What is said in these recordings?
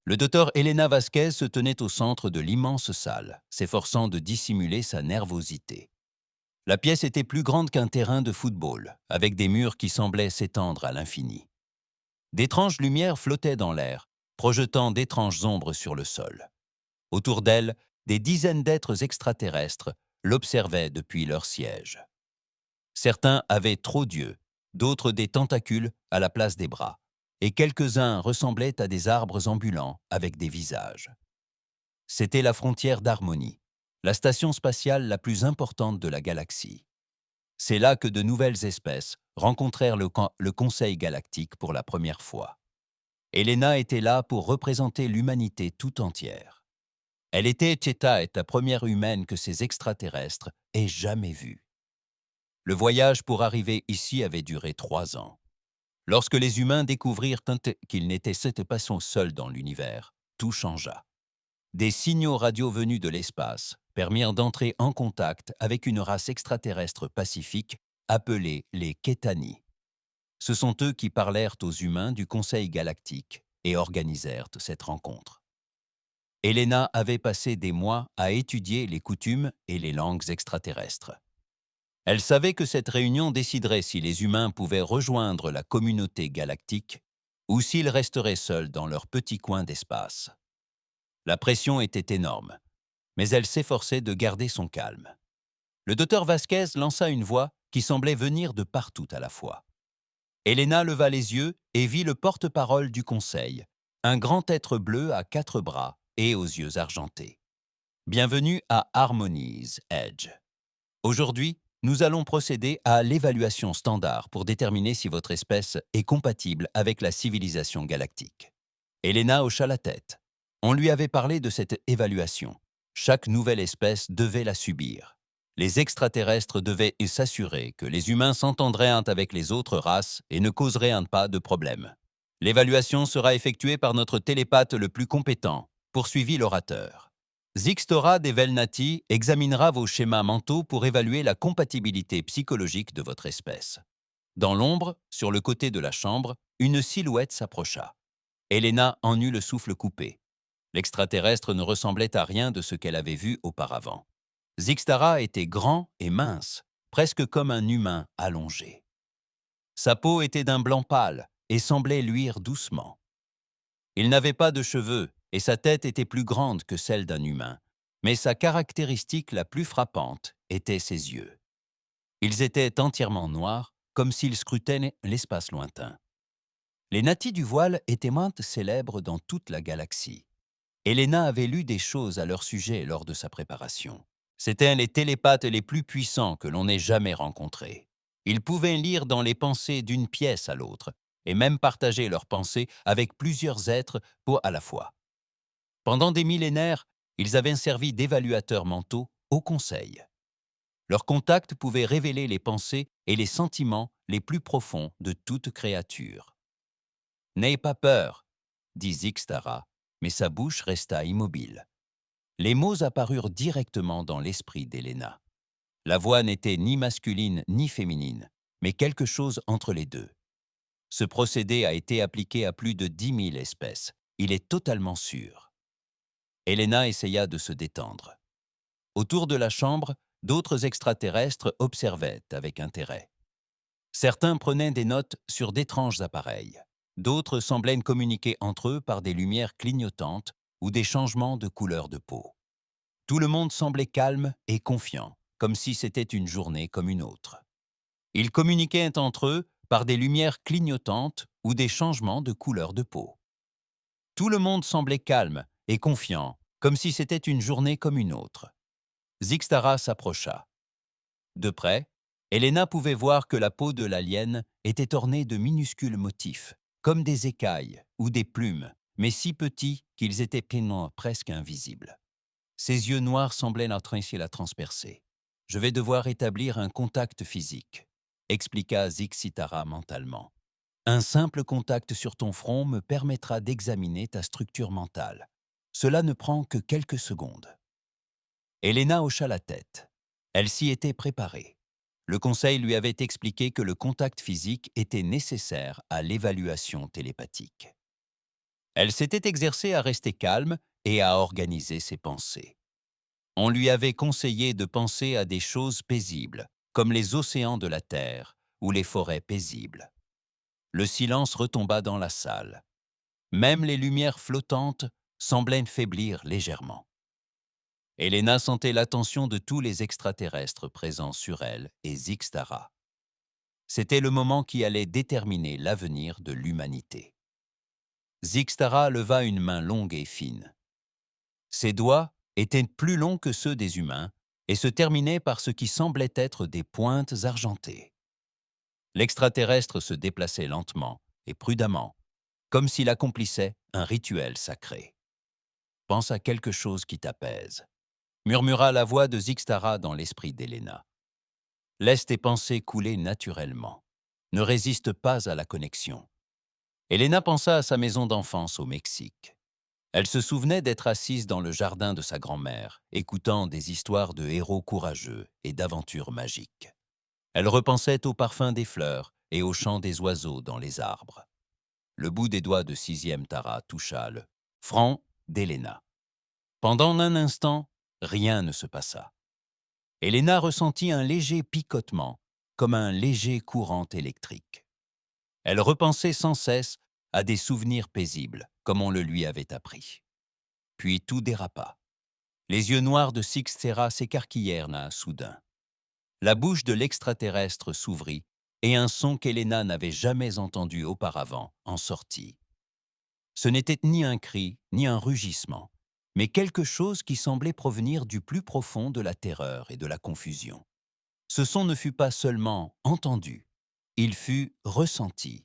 Le docteur Elena Vasquez se tenait au centre de l'immense salle, s'efforçant de dissimuler sa nervosité. La pièce était plus grande qu'un terrain de football, avec des murs qui semblaient s'étendre à l'infini. D'étranges lumières flottaient dans l'air, projetant d'étranges ombres sur le sol. Autour d'elle, des dizaines d'êtres extraterrestres l'observaient depuis leur siège. Certains avaient trop d'yeux, d'autres des tentacules à la place des bras, et quelques-uns ressemblaient à des arbres ambulants avec des visages. C'était la frontière d'Harmonie, la station spatiale la plus importante de la galaxie. C'est là que de nouvelles espèces rencontrèrent le Conseil galactique pour la première fois. Elena était là pour représenter l'humanité tout entière. Elle était Chetaet, la première humaine que ces extraterrestres aient jamais vue. Le voyage pour arriver ici avait duré 3 ans. Lorsque les humains découvrirent qu'ils n'étaient pas seuls dans l'univers, tout changea. Des signaux radio venus de l'espace permirent d'entrer en contact avec une race extraterrestre pacifique appelée les Ketani. Ce sont eux qui parlèrent aux humains du Conseil galactique et organisèrent cette rencontre. Elena avait passé des mois à étudier les coutumes et les langues extraterrestres. Elle savait que cette réunion déciderait si les humains pouvaient rejoindre la communauté galactique ou s'ils resteraient seuls dans leur petit coin d'espace. La pression était énorme, mais elle s'efforçait de garder son calme. Le docteur Vasquez lança une voix qui semblait venir de partout à la fois. Elena leva les yeux et vit le porte-parole du conseil, un grand être bleu à 4 bras et aux yeux argentés. Bienvenue à Harmony's Edge. Aujourd'hui, nous allons procéder à l'évaluation standard pour déterminer si votre espèce est compatible avec la civilisation galactique. Elena hocha la tête. On lui avait parlé de cette évaluation. Chaque nouvelle espèce devait la subir. Les extraterrestres devaient s'assurer que les humains s'entendraient avec les autres races et ne causeraient pas de problème. L'évaluation sera effectuée par notre télépathe le plus compétent, poursuivit l'orateur. Zixtora Develnati examinera vos schémas mentaux pour évaluer la compatibilité psychologique de votre espèce. Dans l'ombre, sur le côté de la chambre, une silhouette s'approcha. Elena en eut le souffle coupé. L'extraterrestre ne ressemblait à rien de ce qu'elle avait vu auparavant. Zixtara était grand et mince, presque comme un humain allongé. Sa peau était d'un blanc pâle et semblait luire doucement. Il n'avait pas de cheveux et sa tête était plus grande que celle d'un humain, mais sa caractéristique la plus frappante était ses yeux. Ils étaient entièrement noirs, comme s'ils scrutaient l'espace lointain. Les natifs du voile étaient maintes célèbres dans toute la galaxie. Elena avait lu des choses à leur sujet lors de sa préparation. C'étaient les télépathes les plus puissants que l'on ait jamais rencontrés. Ils pouvaient lire dans les pensées d'une pièce à l'autre, et même partager leurs pensées avec plusieurs êtres à la fois. Pendant des millénaires, ils avaient servi d'évaluateurs mentaux au Conseil. Leur contact pouvait révéler les pensées et les sentiments les plus profonds de toute créature. « N'aie pas peur », dit Zixtara, mais sa bouche resta immobile. Les mots apparurent directement dans l'esprit d'Elena. La voix n'était ni masculine ni féminine, mais quelque chose entre les deux. Ce procédé a été appliqué à plus de 10 000 espèces. Il est totalement sûr. Elena essaya de se détendre. Autour de la chambre, d'autres extraterrestres observaient avec intérêt. Certains prenaient des notes sur d'étranges appareils. D'autres semblaient communiquer entre eux par des lumières clignotantes ou des changements de couleur de peau. Tout le monde semblait calme et confiant, comme si c'était une journée comme une autre. Ils communiquaient entre eux par des lumières clignotantes ou des changements de couleur de peau. Tout le monde semblait calme et confiant, comme si c'était une journée comme une autre. Zixtara s'approcha. De près, Elena pouvait voir que la peau de l'alien était ornée de minuscules motifs, comme des écailles ou des plumes, mais si petits qu'ils étaient pleinement presque invisibles. Ses yeux noirs semblaient la transpercer. « Je vais devoir établir un contact physique », expliqua Zixitara mentalement. « Un simple contact sur ton front me permettra d'examiner ta structure mentale. Cela ne prend que quelques secondes. » Elena hocha la tête. Elle s'y était préparée. Le conseil lui avait expliqué que le contact physique était nécessaire à l'évaluation télépathique. Elle s'était exercée à rester calme et à organiser ses pensées. On lui avait conseillé de penser à des choses paisibles, comme les océans de la Terre ou les forêts paisibles. Le silence retomba dans la salle. Même les lumières flottantes semblaient faiblir légèrement. Elena sentait l'attention de tous les extraterrestres présents sur elle et Zixtara. C'était le moment qui allait déterminer l'avenir de l'humanité. Zixtara leva une main longue et fine. Ses doigts étaient plus longs que ceux des humains et se terminaient par ce qui semblait être des pointes argentées. L'extraterrestre se déplaçait lentement et prudemment, comme s'il accomplissait un rituel sacré. « Pense à quelque chose qui t'apaise », murmura la voix de Zixtara dans l'esprit d'Elena. « Laisse tes pensées couler naturellement. Ne résiste pas à la connexion. » Elena pensa à sa maison d'enfance au Mexique. Elle se souvenait d'être assise dans le jardin de sa grand-mère, écoutant des histoires de héros courageux et d'aventures magiques. Elle repensait au parfum des fleurs et au chant des oiseaux dans les arbres. Le bout des doigts de sixième Tara toucha le front d'Elena. Pendant un instant, rien ne se passa. Elena ressentit un léger picotement, comme un léger courant électrique. Elle repensait sans cesse à des souvenirs paisibles, comme on le lui avait appris. Puis tout dérapa. Les yeux noirs de Zixtara s'écarquillèrent là, soudain. La bouche de l'extraterrestre s'ouvrit et un son qu'Elena n'avait jamais entendu auparavant en sortit. Ce n'était ni un cri, ni un rugissement, mais quelque chose qui semblait provenir du plus profond de la terreur et de la confusion. Ce son ne fut pas seulement entendu, il fut ressenti.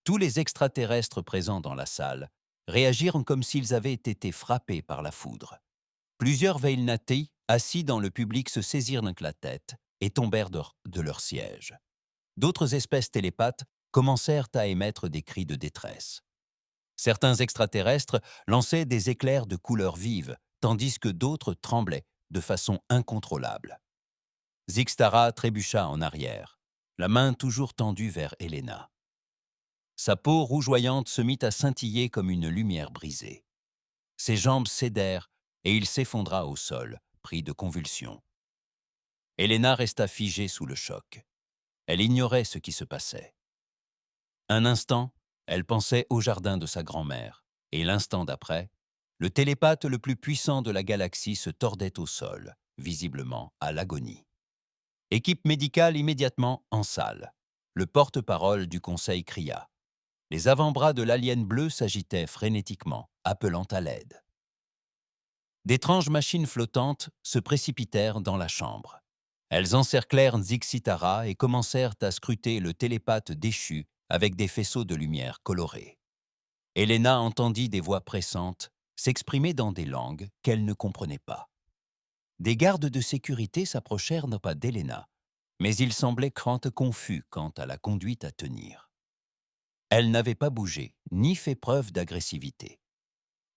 Tous les extraterrestres présents dans la salle réagirent comme s'ils avaient été frappés par la foudre. Plusieurs Veilnati, assis dans le public, se saisirent la tête et tombèrent de leur siège. D'autres espèces télépathes commencèrent à émettre des cris de détresse. Certains extraterrestres lançaient des éclairs de couleurs vives, tandis que d'autres tremblaient de façon incontrôlable. Zixtara trébucha en arrière, la main toujours tendue vers Elena. Sa peau rougeoyante se mit à scintiller comme une lumière brisée. Ses jambes cédèrent et il s'effondra au sol, pris de convulsions. Elena resta figée sous le choc. Elle ignorait ce qui se passait. Un instant, elle pensait au jardin de sa grand-mère, et l'instant d'après, le télépathe le plus puissant de la galaxie se tordait au sol, visiblement à l'agonie. Équipe médicale immédiatement en salle. Le porte-parole du conseil cria. Les avant-bras de l'alien bleu s'agitaient frénétiquement, appelant à l'aide. D'étranges machines flottantes se précipitèrent dans la chambre. Elles encerclèrent Zixtara et commencèrent à scruter le télépathe déchu avec des faisceaux de lumière colorés. Elena entendit des voix pressantes s'exprimer dans des langues qu'elle ne comprenait pas. Des gardes de sécurité s'approchèrent non pas d'Elena, mais ils semblaient confus quant à la conduite à tenir. Elle n'avait pas bougé, ni fait preuve d'agressivité.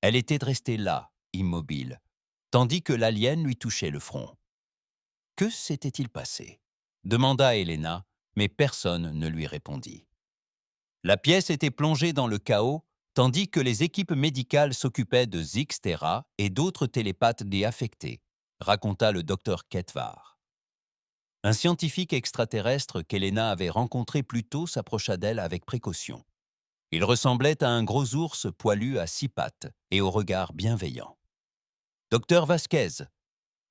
Elle était restée là, immobile, tandis que l'alien lui touchait le front. Que s'était-il passé? Demanda Elena, mais personne ne lui répondit. La pièce était plongée dans le chaos, tandis que les équipes médicales s'occupaient de Zixtara et d'autres télépathes déaffectés, raconta le docteur Ketvar. Un scientifique extraterrestre qu'Elena avait rencontré plus tôt s'approcha d'elle avec précaution. Il ressemblait à un gros ours poilu à 6 pattes et au regard bienveillant. « Docteur Vasquez »,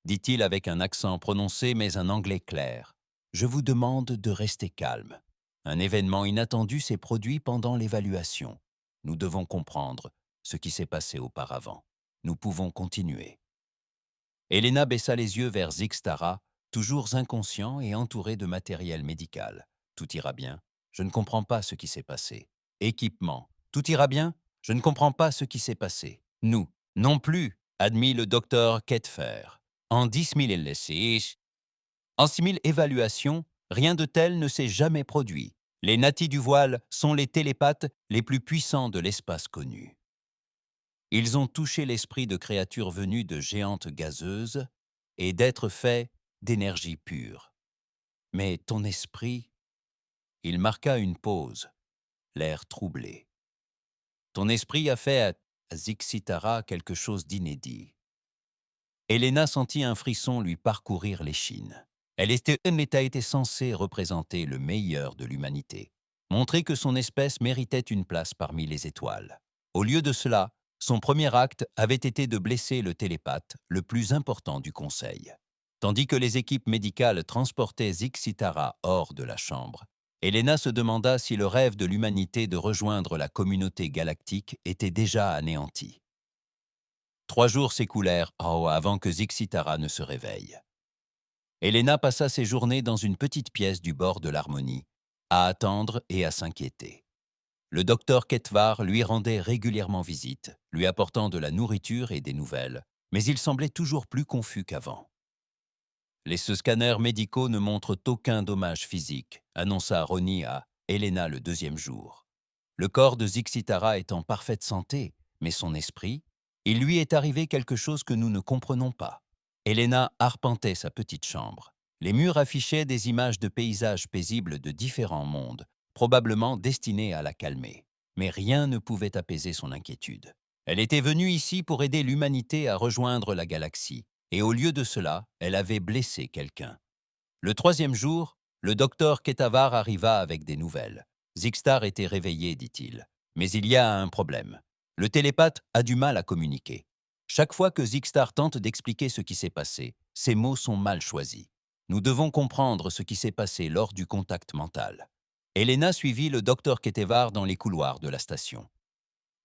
dit-il avec un accent prononcé mais un anglais clair, « je vous demande de rester calme. Un événement inattendu s'est produit pendant l'évaluation. Nous devons comprendre ce qui s'est passé auparavant. Nous pouvons continuer. » Elena baissa les yeux vers Zixtara, toujours inconscient et entouré de matériel médical. « Tout ira bien. Je ne comprends pas ce qui s'est passé. Équipement. Tout ira bien. Je ne comprends pas ce qui s'est passé. Nous, non plus, admit le docteur Ketfer. En 10 000 évaluations, rien de tel ne s'est jamais produit. Les natis du voile sont les télépathes les plus puissants de l'espace connu. Ils ont touché l'esprit de créatures venues de géantes gazeuses et d'êtres faits d'énergie pure. Mais ton esprit... Il marqua une pause, l'air troublé. Ton esprit a fait à Zixitara quelque chose d'inédit. Helena sentit un frisson lui parcourir l'échine. Elle était censée représenter le meilleur de l'humanité, montrer que son espèce méritait une place parmi les étoiles. Au lieu de cela, son premier acte avait été de blesser le télépathe, le plus important du conseil. Tandis que les équipes médicales transportaient Zixitara hors de la chambre, Helena se demanda si le rêve de l'humanité de rejoindre la communauté galactique était déjà anéanti. 3 jours s'écoulèrent avant que Zixitara ne se réveille. Helena passa ses journées dans une petite pièce du bord de l'harmonie, à attendre et à s'inquiéter. Le docteur Ketvar lui rendait régulièrement visite, lui apportant de la nourriture et des nouvelles, mais il semblait toujours plus confus qu'avant. Les scanners médicaux ne montrent aucun dommage physique, annonça Ronnie à Helena le 2e jour. Le corps de Zixitara est en parfaite santé, mais son esprit, il lui est arrivé quelque chose que nous ne comprenons pas. Helena arpentait sa petite chambre. Les murs affichaient des images de paysages paisibles de différents mondes, probablement destinés à la calmer. Mais rien ne pouvait apaiser son inquiétude. Elle était venue ici pour aider l'humanité à rejoindre la galaxie, et au lieu de cela, elle avait blessé quelqu'un. Le 3e jour, le docteur Ketavar arriva avec des nouvelles. Zixtar était réveillé, dit-il. Mais il y a un problème. Le télépathe a du mal à communiquer. Chaque fois que Zixtar tente d'expliquer ce qui s'est passé, ses mots sont mal choisis. Nous devons comprendre ce qui s'est passé lors du contact mental. Helena suivit le docteur Ketavar dans les couloirs de la station.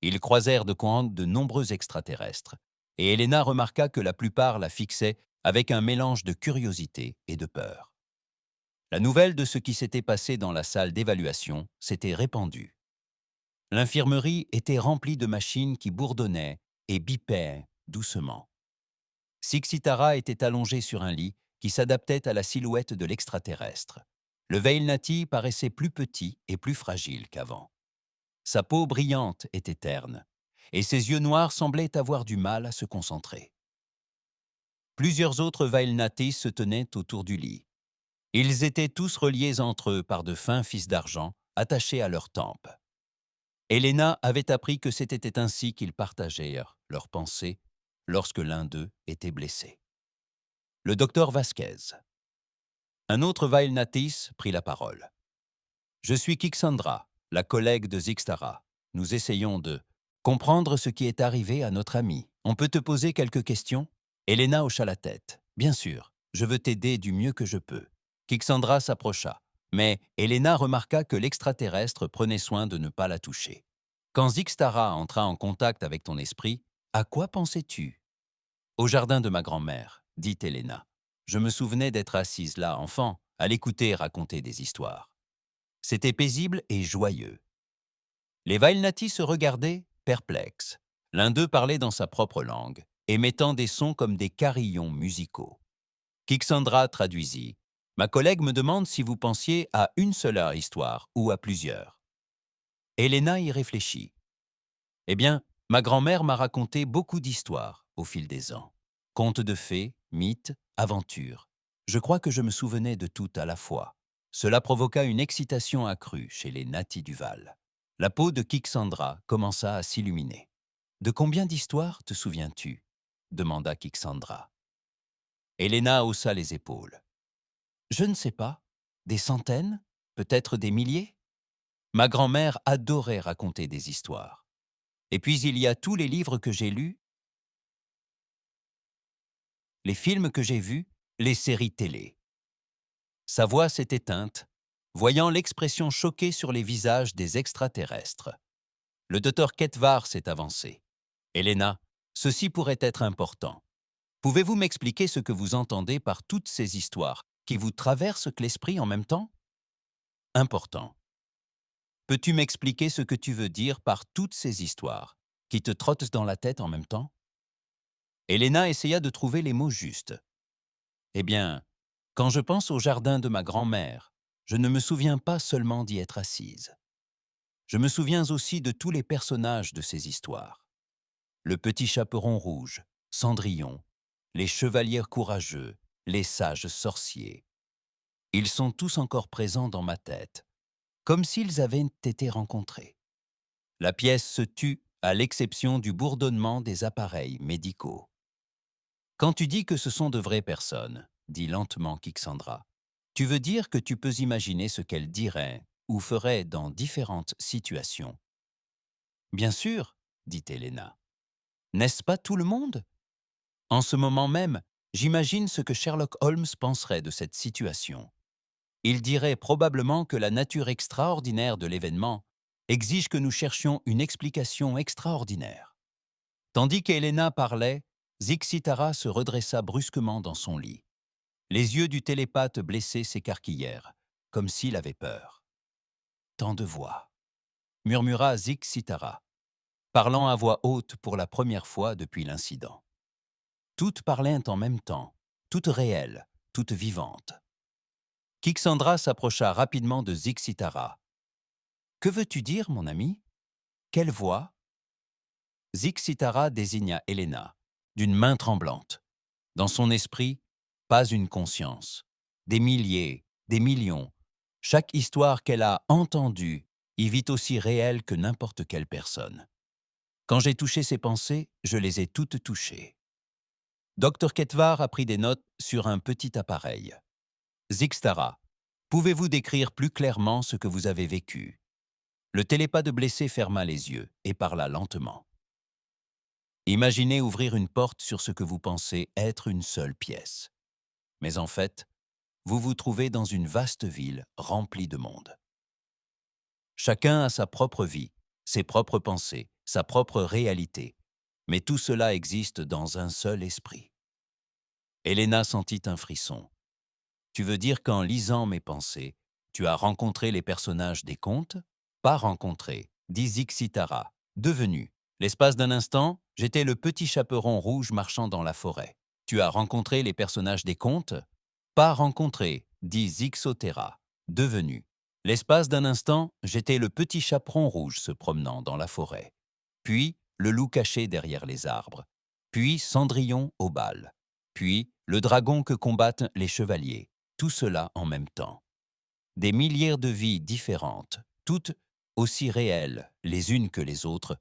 Ils croisèrent de nombreux extraterrestres, et Helena remarqua que la plupart la fixaient avec un mélange de curiosité et de peur. La nouvelle de ce qui s'était passé dans la salle d'évaluation s'était répandue. L'infirmerie était remplie de machines qui bourdonnaient et bipaient doucement. Sixitara était allongé sur un lit qui s'adaptait à la silhouette de l'extraterrestre. Le Veilnati paraissait plus petit et plus fragile qu'avant. Sa peau brillante était terne, et ses yeux noirs semblaient avoir du mal à se concentrer. Plusieurs autres Veilnatis se tenaient autour du lit. Ils étaient tous reliés entre eux par de fins fils d'argent attachés à leurs tempes. Helena avait appris que c'était ainsi qu'ils partagèrent leurs pensées lorsque l'un d'eux était blessé. Le docteur Vasquez. Un autre Veilnatis prit la parole. « Je suis Kixandra, la collègue de Zixtara. Nous essayons de comprendre ce qui est arrivé à notre ami. On peut te poser quelques questions ?» Helena hocha la tête. « Bien sûr, je veux t'aider du mieux que je peux. » Kixandra s'approcha, mais Helena remarqua que l'extraterrestre prenait soin de ne pas la toucher. « Quand Zixtara entra en contact avec ton esprit, à quoi pensais-tu ?»« Au jardin de ma grand-mère, » dit Helena. « Je me souvenais d'être assise là, enfant, à l'écouter raconter des histoires. C'était paisible et joyeux. » Les Veilnati se regardaient, perplexes. L'un d'eux parlait dans sa propre langue, émettant des sons comme des carillons musicaux. Kixandra traduisit. « Ma collègue me demande si vous pensiez à une seule histoire ou à plusieurs. » Helena y réfléchit. « Eh bien, ma grand-mère m'a raconté beaucoup d'histoires au fil des ans. Contes de fées, mythes, aventures. Je crois que je me souvenais de tout à la fois. » Cela provoqua une excitation accrue chez les natis du Val. La peau de Kixandra commença à s'illuminer. « De combien d'histoires te souviens-tu » demanda Kixandra. Helena haussa les épaules. « Je ne sais pas. Des centaines? Peut-être des milliers? Ma grand-mère adorait raconter des histoires. Et puis il y a tous les livres que j'ai lus, les films que j'ai vus, les séries télé. » Sa voix s'est éteinte, voyant l'expression choquée sur les visages des extraterrestres. Le docteur Ketvar s'est avancé. « Helena, ceci pourrait être important. Pouvez-vous m'expliquer ce que vous entendez par toutes ces histoires qui vous traversent l'esprit en même temps ?»« Important. Peux-tu m'expliquer ce que tu veux dire par toutes ces histoires qui te trottent dans la tête en même temps ?» Helena essaya de trouver les mots justes. « Eh bien, quand je pense au jardin de ma grand-mère, je ne me souviens pas seulement d'y être assise. Je me souviens aussi de tous les personnages de ces histoires. Le petit chaperon rouge, Cendrillon, les chevaliers courageux, les sages sorciers. Ils sont tous encore présents dans ma tête, comme s'ils avaient été rencontrés. La pièce se tut, à l'exception du bourdonnement des appareils médicaux. Quand tu dis que ce sont de vraies personnes, dit lentement Kixandra, tu veux dire que tu peux imaginer ce qu'elles diraient ou feraient dans différentes situations. Bien sûr, dit Helena. N'est-ce pas tout le monde? En ce moment même, j'imagine ce que Sherlock Holmes penserait de cette situation. Il dirait probablement que la nature extraordinaire de l'événement exige que nous cherchions une explication extraordinaire. Tandis qu'Helena parlait, Zixitara se redressa brusquement dans son lit. Les yeux du télépathe blessé s'écarquillèrent, comme s'il avait peur. Tant de voix, murmura Zixitara, parlant à voix haute pour la première fois depuis l'incident. Toutes parlaient en même temps, toutes réelles, toutes vivantes. Kixandra s'approcha rapidement de Zixitara. « Que veux-tu dire, mon ami? Quelle voix ?» Zixitara désigna Helena, d'une main tremblante. Dans son esprit, pas une conscience. Des milliers, des millions. Chaque histoire qu'elle a entendue y vit aussi réelle que n'importe quelle personne. Quand j'ai touché ses pensées, je les ai toutes touchées. Dr Ketvar a pris des notes sur un petit appareil. Zixtara, pouvez-vous décrire plus clairement ce que vous avez vécu? Le télépathe blessé ferma les yeux et parla lentement. Imaginez ouvrir une porte sur ce que vous pensez être une seule pièce. Mais en fait, vous vous trouvez dans une vaste ville remplie de monde. Chacun a sa propre vie, ses propres pensées, sa propre réalité, mais tout cela existe dans un seul esprit. Helena sentit un frisson. Tu veux dire qu'en lisant mes pensées, tu as rencontré les personnages des contes? Pas rencontré, dit Zixitara, devenu. L'espace d'un instant, j'étais le petit chaperon rouge marchant dans la forêt. Tu as rencontré les personnages des contes? Pas rencontré, dit Zixotera, devenu. L'espace d'un instant, j'étais le petit chaperon rouge se promenant dans la forêt. Puis, le loup caché derrière les arbres. Puis, Cendrillon au bal. Puis, le dragon que combattent les chevaliers. Tout cela en même temps. Des milliers de vies différentes, toutes aussi réelles les unes que les autres,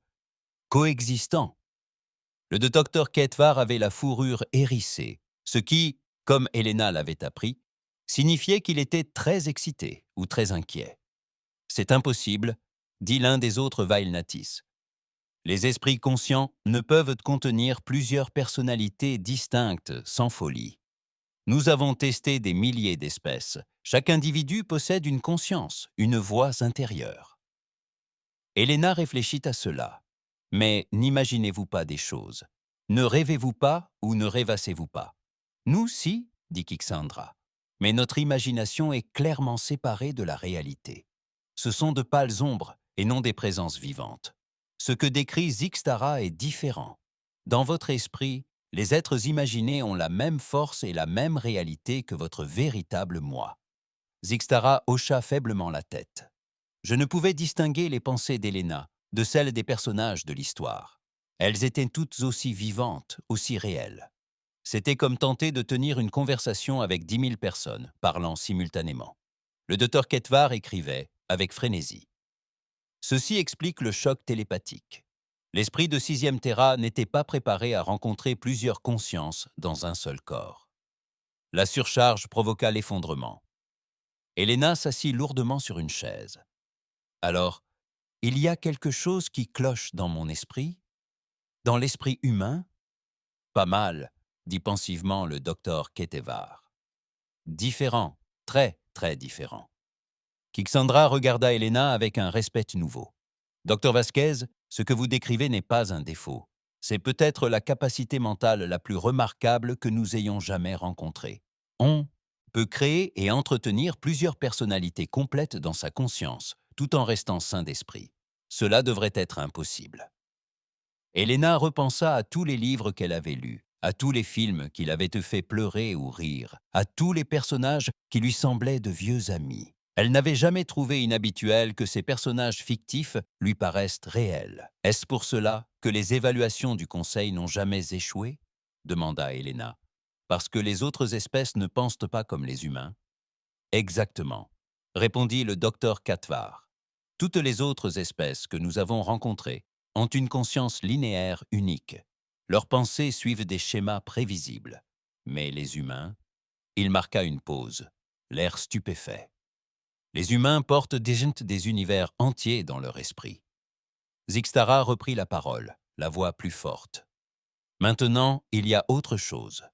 coexistant. Le docteur Ketvar avait la fourrure hérissée, ce qui, comme Helena l'avait appris, signifiait qu'il était très excité ou très inquiet. C'est impossible, dit l'un des autres Vailnatis. Les esprits conscients ne peuvent contenir plusieurs personnalités distinctes sans folie. Nous avons testé des milliers d'espèces. Chaque individu possède une conscience, une voix intérieure. Helena réfléchit à cela. Mais n'imaginez-vous pas des choses. Ne rêvez-vous pas ou ne rêvassez-vous pas? Nous, si, dit Kixandra. Mais notre imagination est clairement séparée de la réalité. Ce sont de pâles ombres et non des présences vivantes. Ce que décrit Zixtara est différent. Dans votre esprit, les êtres imaginés ont la même force et la même réalité que votre véritable moi. Zixtara hocha faiblement la tête. Je ne pouvais distinguer les pensées d'Helena de celles des personnages de l'histoire. Elles étaient toutes aussi vivantes, aussi réelles. C'était comme tenter de tenir une conversation avec 10 000 personnes, parlant simultanément. Le docteur Ketvar écrivait, avec frénésie. Ceci explique le choc télépathique. L'esprit de 6e Terra n'était pas préparé à rencontrer plusieurs consciences dans un seul corps. La surcharge provoqua l'effondrement. Helena s'assit lourdement sur une chaise. Alors, il y a quelque chose qui cloche dans mon esprit? Dans l'esprit humain? Pas mal, dit pensivement le docteur Ketvar. Différent, très, très différent. Kixandra regarda Helena avec un respect nouveau. Docteur Vasquez, ce que vous décrivez n'est pas un défaut. C'est peut-être la capacité mentale la plus remarquable que nous ayons jamais rencontrée. On peut créer et entretenir plusieurs personnalités complètes dans sa conscience, tout en restant sain d'esprit. Cela devrait être impossible. Helena repensa à tous les livres qu'elle avait lus, à tous les films qui l'avaient fait pleurer ou rire, à tous les personnages qui lui semblaient de vieux amis. Elle n'avait jamais trouvé inhabituel que ces personnages fictifs lui paraissent réels. Est-ce pour cela que les évaluations du Conseil n'ont jamais échoué? Demanda Helena. Parce que les autres espèces ne pensent pas comme les humains? Exactement, répondit le docteur Ketvar. Toutes les autres espèces que nous avons rencontrées ont une conscience linéaire unique. Leurs pensées suivent des schémas prévisibles. Mais les humains, il marqua une pause, l'air stupéfait. Les humains portent des univers entiers dans leur esprit. Zixtara reprit la parole, la voix plus forte. Maintenant, il y a autre chose.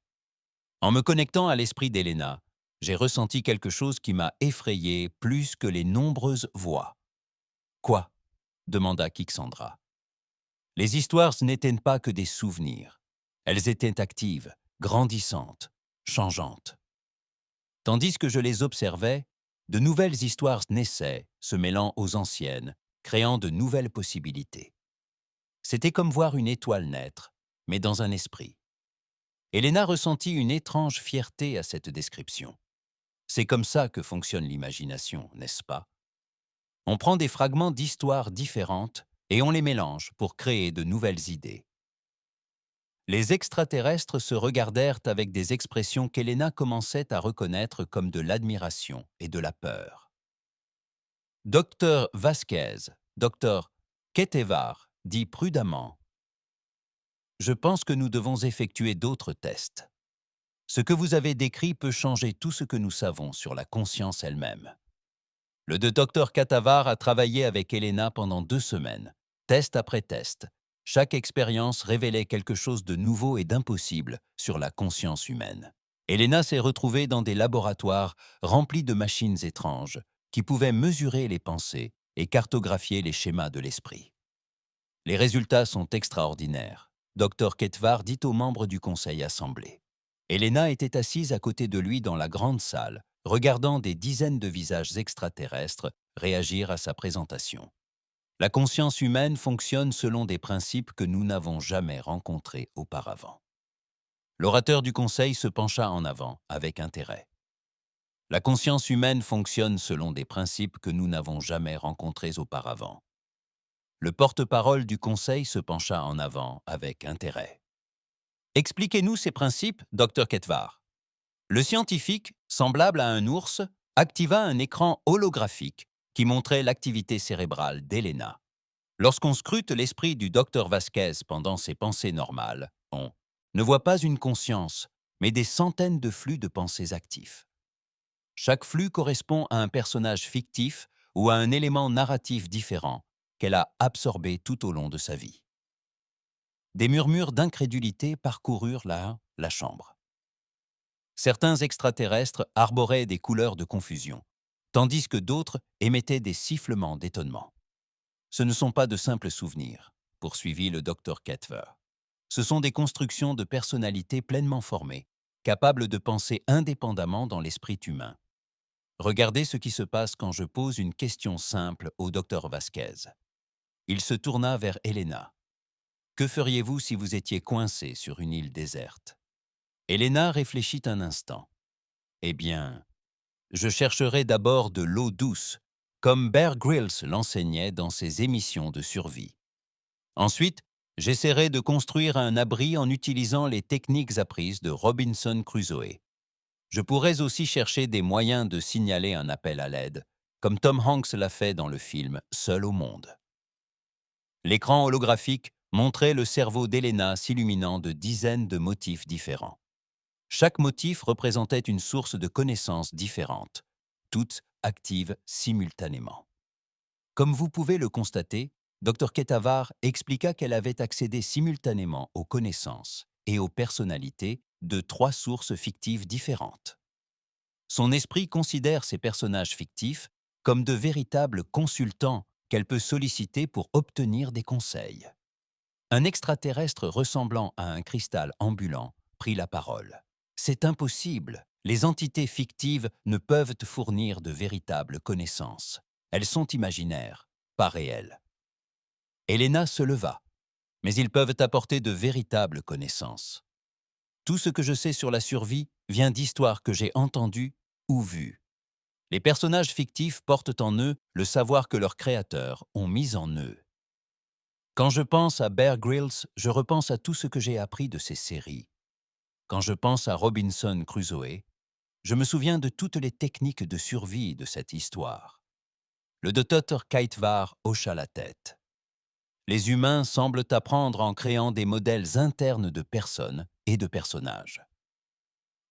En me connectant à l'esprit d'Helena, j'ai ressenti quelque chose qui m'a effrayé plus que les nombreuses voix. Quoi? Demanda Kixandra. Les histoires n'étaient pas que des souvenirs. Elles étaient actives, grandissantes, changeantes. Tandis que je les observais, de nouvelles histoires naissaient, se mêlant aux anciennes, créant de nouvelles possibilités. C'était comme voir une étoile naître, mais dans un esprit. Helena ressentit une étrange fierté à cette description. C'est comme ça que fonctionne l'imagination, n'est-ce pas? On prend des fragments d'histoires différentes et on les mélange pour créer de nouvelles idées. Les extraterrestres se regardèrent avec des expressions qu'Helena commençait à reconnaître comme de l'admiration et de la peur. Docteur Vasquez, Docteur Ketevar, dit prudemment « Je pense que nous devons effectuer d'autres tests. Ce que vous avez décrit peut changer tout ce que nous savons sur la conscience elle-même. » Le docteur Katavar a travaillé avec Helena pendant 2 semaines, test après test. Chaque expérience révélait quelque chose de nouveau et d'impossible sur la conscience humaine. Helena s'est retrouvée dans des laboratoires remplis de machines étranges qui pouvaient mesurer les pensées et cartographier les schémas de l'esprit. Les résultats sont extraordinaires. Dr Ketvar dit aux membres du conseil assemblé. Helena était assise à côté de lui dans la grande salle, regardant des dizaines de visages extraterrestres réagir à sa présentation. La conscience humaine fonctionne selon des principes que nous n'avons jamais rencontrés auparavant. L'orateur du conseil se pencha en avant, avec intérêt. La conscience humaine fonctionne selon des principes que nous n'avons jamais rencontrés auparavant. Le porte-parole du conseil se pencha en avant, avec intérêt. Expliquez-nous ces principes, Dr Ketvar. Le scientifique, semblable à un ours, activa un écran holographique qui montrait l'activité cérébrale d'Helena. Lorsqu'on scrute l'esprit du docteur Vasquez pendant ses pensées normales, on ne voit pas une conscience, mais des centaines de flux de pensées actifs. Chaque flux correspond à un personnage fictif ou à un élément narratif différent qu'elle a absorbé tout au long de sa vie. Des murmures d'incrédulité parcoururent la chambre. Certains extraterrestres arboraient des couleurs de confusion, tandis que d'autres émettaient des sifflements d'étonnement. Ce ne sont pas de simples souvenirs, poursuivit le docteur Ketver. Ce sont des constructions de personnalités pleinement formées, capables de penser indépendamment dans l'esprit humain. Regardez ce qui se passe quand je pose une question simple au docteur Vasquez. Il se tourna vers Helena. Que feriez-vous si vous étiez coincé sur une île déserte? Helena réfléchit un instant. Eh bien, je chercherais d'abord de l'eau douce, comme Bear Grylls l'enseignait dans ses émissions de survie. Ensuite, j'essaierai de construire un abri en utilisant les techniques apprises de Robinson Crusoe. Je pourrais aussi chercher des moyens de signaler un appel à l'aide, comme Tom Hanks l'a fait dans le film Seul au monde. L'écran holographique montrait le cerveau d'Helena s'illuminant de dizaines de motifs différents. Chaque motif représentait une source de connaissances différentes, toutes actives simultanément. Comme vous pouvez le constater, Dr Ketavar expliqua qu'elle avait accédé simultanément aux connaissances et aux personnalités de 3 sources fictives différentes. Son esprit considère ces personnages fictifs comme de véritables consultants qu'elle peut solliciter pour obtenir des conseils. Un extraterrestre ressemblant à un cristal ambulant prit la parole. « C'est impossible. Les entités fictives ne peuvent te fournir de véritables connaissances. Elles sont imaginaires, pas réelles. » Helena se leva. « Mais ils peuvent apporter de véritables connaissances. Tout ce que je sais sur la survie vient d'histoires que j'ai entendues ou vues. Les personnages fictifs portent en eux le savoir que leurs créateurs ont mis en eux. Quand je pense à Bear Grylls, je repense à tout ce que j'ai appris de ces séries. Quand je pense à Robinson Crusoe, je me souviens de toutes les techniques de survie de cette histoire. Le docteur Kaitvar hocha la tête. Les humains semblent apprendre en créant des modèles internes de personnes et de personnages.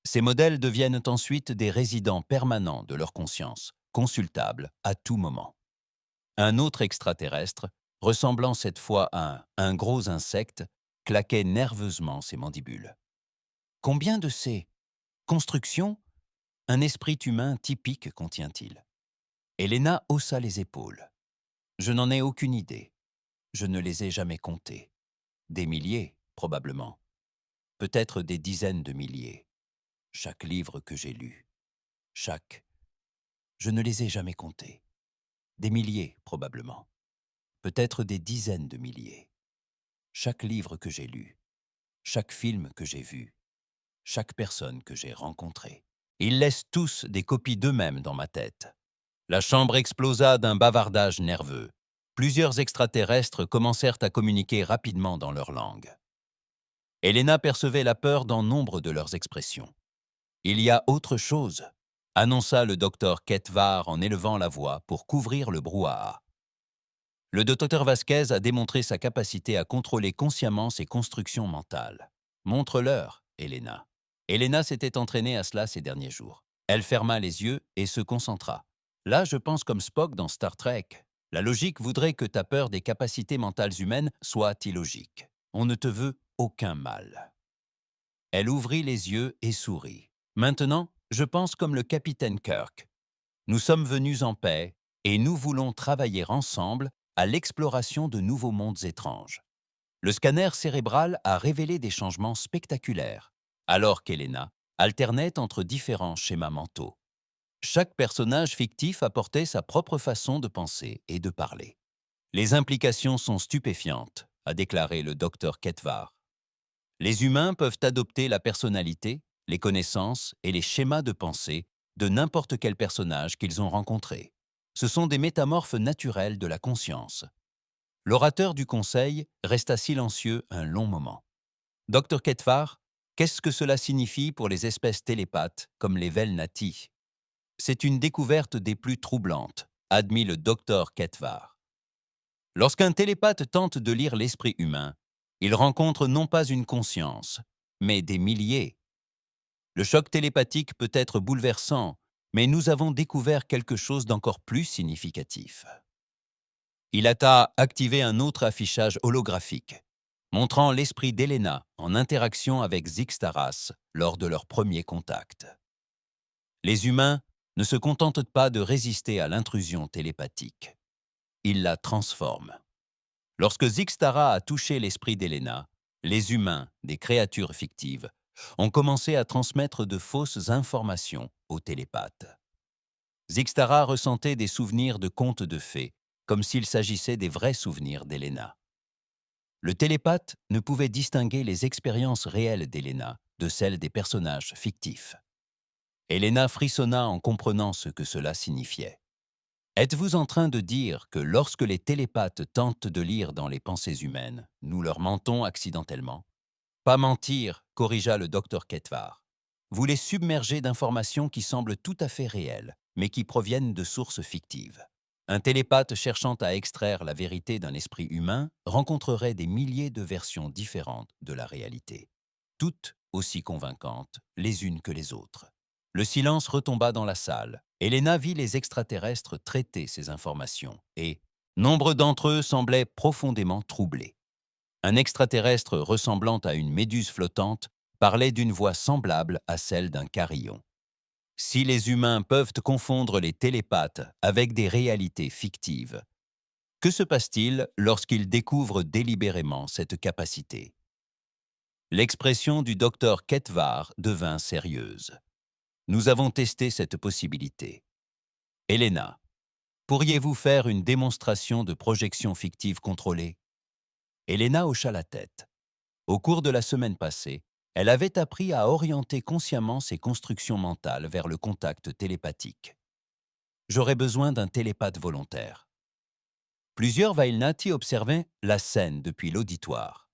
Ces modèles deviennent ensuite des résidents permanents de leur conscience, consultables à tout moment. Un autre extraterrestre, ressemblant cette fois à un gros insecte, claquait nerveusement ses mandibules. Combien de ces constructions un esprit humain typique contient-il? Helena haussa les épaules. Je n'en ai aucune idée. Je ne les ai jamais comptés. Des milliers, probablement. Peut-être des dizaines de milliers. Chaque livre que j'ai lu. Chaque. Je ne les ai jamais comptés. Des milliers, probablement. Peut-être des dizaines de milliers. Chaque livre que j'ai lu. Chaque film que j'ai vu. Chaque personne que j'ai rencontrée. Ils laissent tous des copies d'eux-mêmes dans ma tête. La chambre explosa d'un bavardage nerveux. Plusieurs extraterrestres commencèrent à communiquer rapidement dans leur langue. Helena percevait la peur dans nombre de leurs expressions. « Il y a autre chose », annonça le docteur Ketvar en élevant la voix pour couvrir le brouhaha. Le docteur Vasquez a démontré sa capacité à contrôler consciemment ses constructions mentales. « Montre-leur, Helena. » Helena s'était entraînée à cela ces derniers jours. Elle ferma les yeux et se concentra. « Là, je pense comme Spock dans Star Trek. La logique voudrait que ta peur des capacités mentales humaines soit illogique. On ne te veut aucun mal. » Elle ouvrit les yeux et sourit. « Maintenant, je pense comme le capitaine Kirk. Nous sommes venus en paix et nous voulons travailler ensemble à l'exploration de nouveaux mondes étranges. » Le scanner cérébral a révélé des changements spectaculaires, alors qu'Helena alternait entre différents schémas mentaux. Chaque personnage fictif apportait sa propre façon de penser et de parler. « Les implications sont stupéfiantes », a déclaré le docteur Ketvar. Les humains peuvent adopter la personnalité, les connaissances et les schémas de pensée de n'importe quel personnage qu'ils ont rencontré. Ce sont des métamorphes naturelles de la conscience. L'orateur du conseil resta silencieux un long moment. « Docteur Ketvar, qu'est-ce que cela signifie pour les espèces télépathes comme les Velnati ?»« C'est une découverte des plus troublantes, » admit le docteur Ketvar. Lorsqu'un télépathe tente de lire l'esprit humain, il rencontre non pas une conscience, mais des milliers. Le choc télépathique peut être bouleversant, mais nous avons découvert quelque chose d'encore plus significatif. Il a activé un autre affichage holographique, montrant l'esprit d'Helena en interaction avec Zixtaras lors de leur premier contact. Les humains ne se contentent pas de résister à l'intrusion télépathique. Ils la transforment. Lorsque Zixtara a touché l'esprit d'Helena, les humains, des créatures fictives, ont commencé à transmettre de fausses informations aux télépathes. Zixtara ressentait des souvenirs de contes de fées, comme s'il s'agissait des vrais souvenirs d'Helena. Le télépathe ne pouvait distinguer les expériences réelles d'Helena de celles des personnages fictifs. Helena frissonna en comprenant ce que cela signifiait. « Êtes-vous en train de dire que lorsque les télépathes tentent de lire dans les pensées humaines, nous leur mentons accidentellement ?»« Pas mentir, » corrigea le docteur Ketvar. « Vous les submergez d'informations qui semblent tout à fait réelles, mais qui proviennent de sources fictives. Un télépathe cherchant à extraire la vérité d'un esprit humain rencontrerait des milliers de versions différentes de la réalité, toutes aussi convaincantes les unes que les autres. » Le silence retomba dans la salle. Helena vit les extraterrestres traiter ces informations et nombre d'entre eux semblaient profondément troublés. Un extraterrestre ressemblant à une méduse flottante parlait d'une voix semblable à celle d'un carillon. Si les humains peuvent confondre les télépathes avec des réalités fictives, que se passe-t-il lorsqu'ils découvrent délibérément cette capacité? L'expression du docteur Ketvar devint sérieuse. Nous avons testé cette possibilité. Helena, pourriez-vous faire une démonstration de projection fictive contrôlée? Helena hocha la tête. Au cours de la semaine passée, elle avait appris à orienter consciemment ses constructions mentales vers le contact télépathique. J'aurais besoin d'un télépathe volontaire. Plusieurs Vailnati observaient la scène depuis l'auditoire.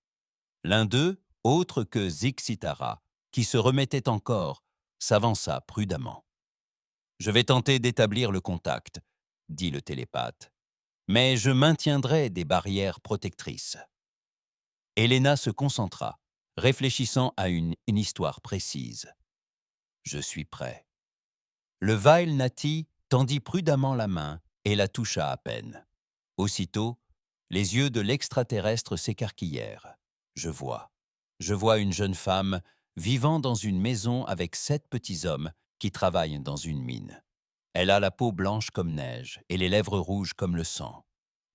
L'un d'eux, autre que Zixitara, qui se remettait encore, s'avança prudemment. « Je vais tenter d'établir le contact, dit le télépathe, mais je maintiendrai des barrières protectrices. Elena se concentra, réfléchissant à une histoire précise. Je suis prêt. Le Vail Nati tendit prudemment la main et la toucha à peine. Aussitôt, les yeux de l'extraterrestre s'écarquillèrent. Je vois une jeune femme vivant dans une maison avec 7 petits hommes qui travaillent dans une mine. Elle a la peau blanche comme neige et les lèvres rouges comme le sang.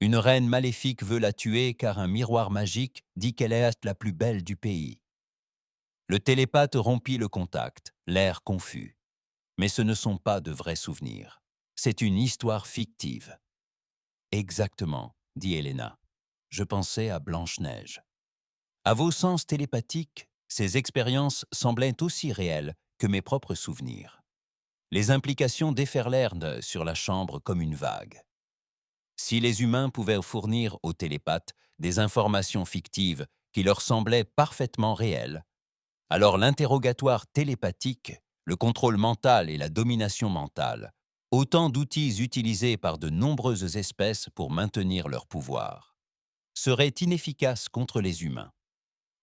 Une reine maléfique veut la tuer car un miroir magique dit qu'elle est la plus belle du pays. Le télépathe rompit le contact, l'air confus. Mais ce ne sont pas de vrais souvenirs. C'est une histoire fictive. Exactement, dit Elena. Je pensais à Blanche-Neige. À vos sens télépathiques, ces expériences semblaient aussi réelles que mes propres souvenirs. Les implications déferlèrent sur la chambre comme une vague. Si les humains pouvaient fournir aux télépathes des informations fictives qui leur semblaient parfaitement réelles, alors l'interrogatoire télépathique, le contrôle mental et la domination mentale, autant d'outils utilisés par de nombreuses espèces pour maintenir leur pouvoir, seraient inefficaces contre les humains.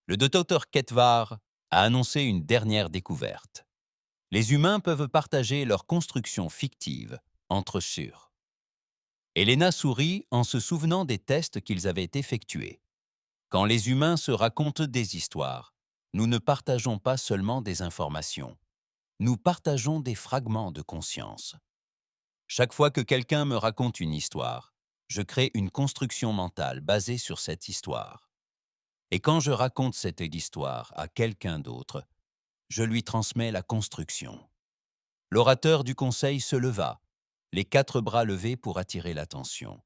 Le docteur Ketvar a annoncé une dernière découverte. Les humains peuvent partager leurs constructions fictives entre sûrs. Elena sourit en se souvenant des tests qu'ils avaient effectués. Quand les humains se racontent des histoires, nous ne partageons pas seulement des informations, nous partageons des fragments de conscience. Chaque fois que quelqu'un me raconte une histoire, je crée une construction mentale basée sur cette histoire. Et quand je raconte cette histoire à quelqu'un d'autre, je lui transmets la construction. L'orateur du conseil se leva, les 4 bras levés pour attirer l'attention.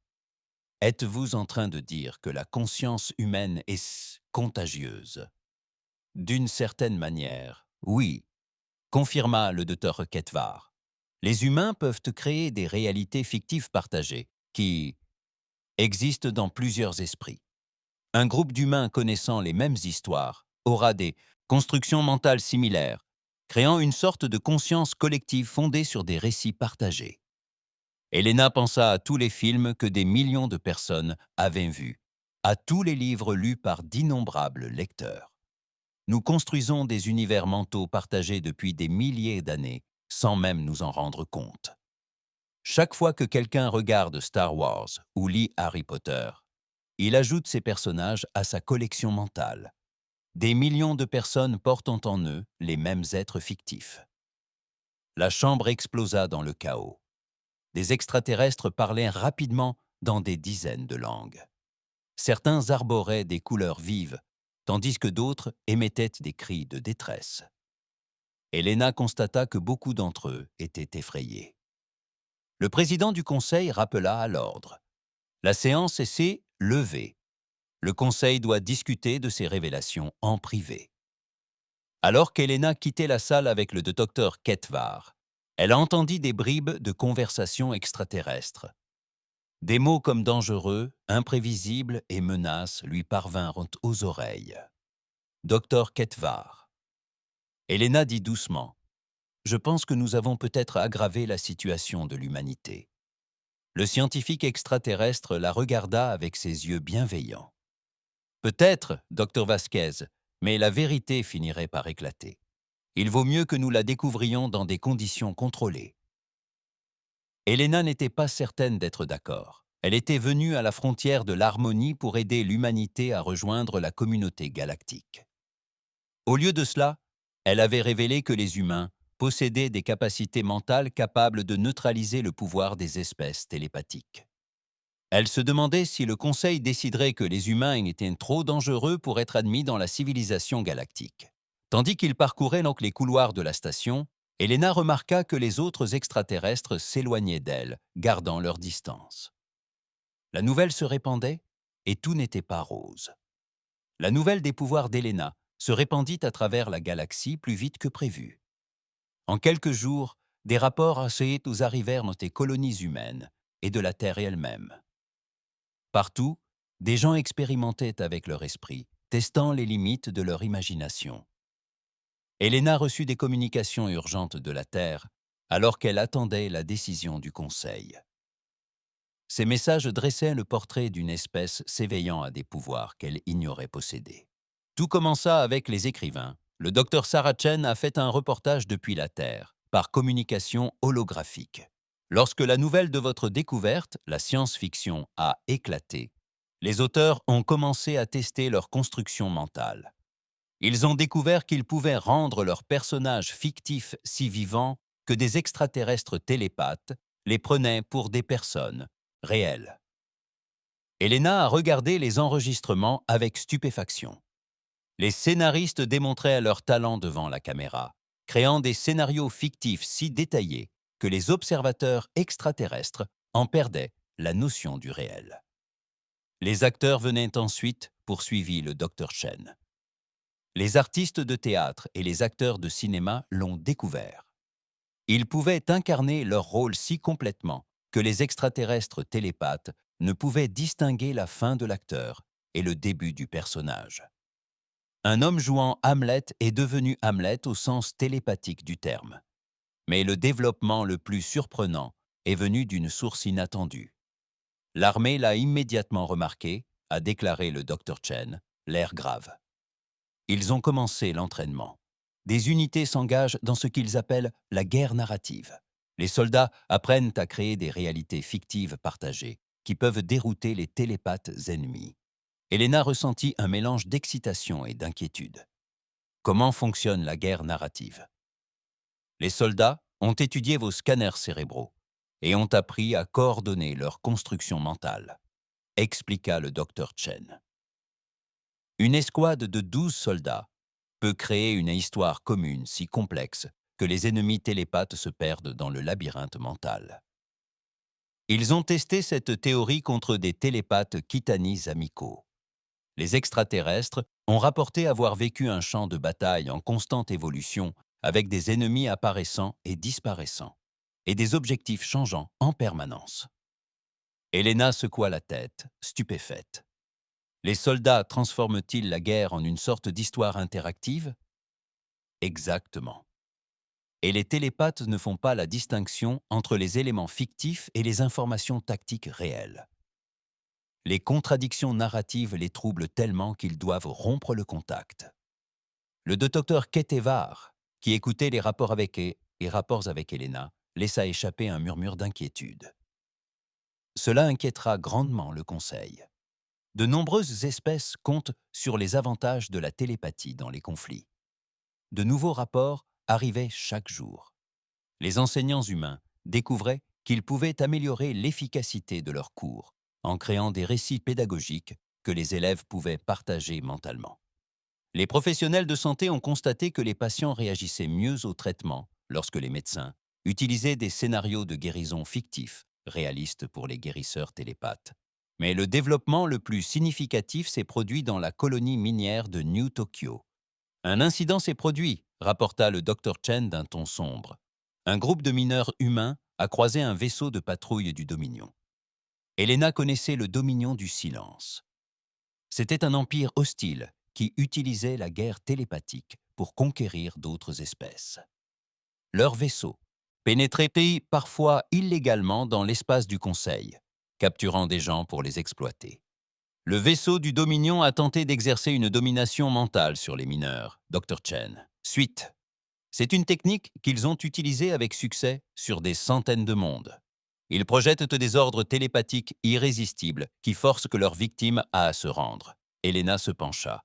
Êtes-vous en train de dire que la conscience humaine est contagieuse? D'une certaine manière, oui, confirma le docteur Ketvar. Les humains peuvent créer des réalités fictives partagées qui existent dans plusieurs esprits. Un groupe d'humains connaissant les mêmes histoires aura des constructions mentales similaires, créant une sorte de conscience collective fondée sur des récits partagés. Elena pensa à tous les films que des millions de personnes avaient vus, à tous les livres lus par d'innombrables lecteurs. Nous construisons des univers mentaux partagés depuis des milliers d'années, sans même nous en rendre compte. Chaque fois que quelqu'un regarde Star Wars ou lit Harry Potter, il ajoute ces personnages à sa collection mentale. Des millions de personnes portent en eux les mêmes êtres fictifs. La chambre explosa dans le chaos. Des extraterrestres parlaient rapidement dans des dizaines de langues. Certains arboraient des couleurs vives, tandis que d'autres émettaient des cris de détresse. Elena constata que beaucoup d'entre eux étaient effrayés. Le président du conseil rappela à l'ordre. La séance s'est levée. Le conseil doit discuter de ces révélations en privé. Alors qu'Elena quittait la salle avec le docteur Ketvar, elle entendit des bribes de conversations extraterrestres. Des mots comme dangereux, imprévisibles et menaces lui parvinrent aux oreilles. Docteur Ketvar. Elena dit doucement, « Je pense que nous avons peut-être aggravé la situation de l'humanité. » Le scientifique extraterrestre la regarda avec ses yeux bienveillants. « Peut-être, docteur Vasquez, mais la vérité finirait par éclater. Il vaut mieux que nous la découvrions dans des conditions contrôlées. » Elena n'était pas certaine d'être d'accord. Elle était venue à la frontière de l'harmonie pour aider l'humanité à rejoindre la communauté galactique. Au lieu de cela, elle avait révélé que les humains possédaient des capacités mentales capables de neutraliser le pouvoir des espèces télépathiques. Elle se demandait si le Conseil déciderait que les humains étaient trop dangereux pour être admis dans la civilisation galactique. Tandis qu'ils parcouraient donc les couloirs de la station, Elena remarqua que les autres extraterrestres s'éloignaient d'elle, gardant leur distance. La nouvelle se répandait, et tout n'était pas rose. La nouvelle des pouvoirs d'Elena se répandit à travers la galaxie plus vite que prévu. En quelques jours, des rapports assez nous arrivèrent dans des colonies humaines et de la Terre elle-même. Partout, des gens expérimentaient avec leur esprit, testant les limites de leur imagination. Elena reçut des communications urgentes de la Terre alors qu'elle attendait la décision du Conseil. Ces messages dressaient le portrait d'une espèce s'éveillant à des pouvoirs qu'elle ignorait posséder. Tout commença avec les écrivains. Le docteur Sarah Chen a fait un reportage depuis la Terre, par communication holographique. Lorsque la nouvelle de votre découverte, la science-fiction, a éclaté, les auteurs ont commencé à tester leur construction mentale. Ils ont découvert qu'ils pouvaient rendre leurs personnages fictifs si vivants que des extraterrestres télépathes les prenaient pour des personnes réelles. Elena a regardé les enregistrements avec stupéfaction. Les scénaristes démontraient leur talent devant la caméra, créant des scénarios fictifs si détaillés que les observateurs extraterrestres en perdaient la notion du réel. Les acteurs venaient ensuite, poursuivit le Dr Chen. Les artistes de théâtre et les acteurs de cinéma l'ont découvert. Ils pouvaient incarner leur rôle si complètement que les extraterrestres télépathes ne pouvaient distinguer la fin de l'acteur et le début du personnage. Un homme jouant Hamlet est devenu Hamlet au sens télépathique du terme. Mais le développement le plus surprenant est venu d'une source inattendue. L'armée l'a immédiatement remarqué, a déclaré le Dr Chen, l'air grave. Ils ont commencé l'entraînement. Des unités s'engagent dans ce qu'ils appellent la guerre narrative. Les soldats apprennent à créer des réalités fictives partagées qui peuvent dérouter les télépathes ennemis. Elena ressentit un mélange d'excitation et d'inquiétude. Comment fonctionne la guerre narrative? Les soldats ont étudié vos scanners cérébraux et ont appris à coordonner leur construction mentale, expliqua le Dr Chen. Une escouade de 12 soldats peut créer une histoire commune si complexe que les ennemis télépathes se perdent dans le labyrinthe mental. Ils ont testé cette théorie contre des télépathes kitanis amicaux. Les extraterrestres ont rapporté avoir vécu un champ de bataille en constante évolution avec des ennemis apparaissant et disparaissant, et des objectifs changeant en permanence. Elena secoua la tête, stupéfaite. Les soldats transforment-ils la guerre en une sorte d'histoire interactive? Exactement. Et les télépathes ne font pas la distinction entre les éléments fictifs et les informations tactiques réelles. Les contradictions narratives les troublent tellement qu'ils doivent rompre le contact. Le docteur Ketevar, qui écoutait les rapports avec Elena, laissa échapper un murmure d'inquiétude. Cela inquiétera grandement le Conseil. De nombreuses espèces comptent sur les avantages de la télépathie dans les conflits. De nouveaux rapports arrivaient chaque jour. Les enseignants humains découvraient qu'ils pouvaient améliorer l'efficacité de leurs cours en créant des récits pédagogiques que les élèves pouvaient partager mentalement. Les professionnels de santé ont constaté que les patients réagissaient mieux au traitement lorsque les médecins utilisaient des scénarios de guérison fictifs, réalistes pour les guérisseurs télépathes. Mais le développement le plus significatif s'est produit dans la colonie minière de New Tokyo. Un incident s'est produit, rapporta le Dr Chen d'un ton sombre. Un groupe de mineurs humains a croisé un vaisseau de patrouille du Dominion. Elena connaissait le Dominion du silence. C'était un empire hostile qui utilisait la guerre télépathique pour conquérir d'autres espèces. Leur vaisseau pénétrait parfois illégalement dans l'espace du Conseil, capturant des gens pour les exploiter. Le vaisseau du Dominion a tenté d'exercer une domination mentale sur les mineurs, Dr Chen. Suite. C'est une technique qu'ils ont utilisée avec succès sur des centaines de mondes. Ils projettent des ordres télépathiques irrésistibles qui forcent que leurs victimes à se rendre. Elena se pencha.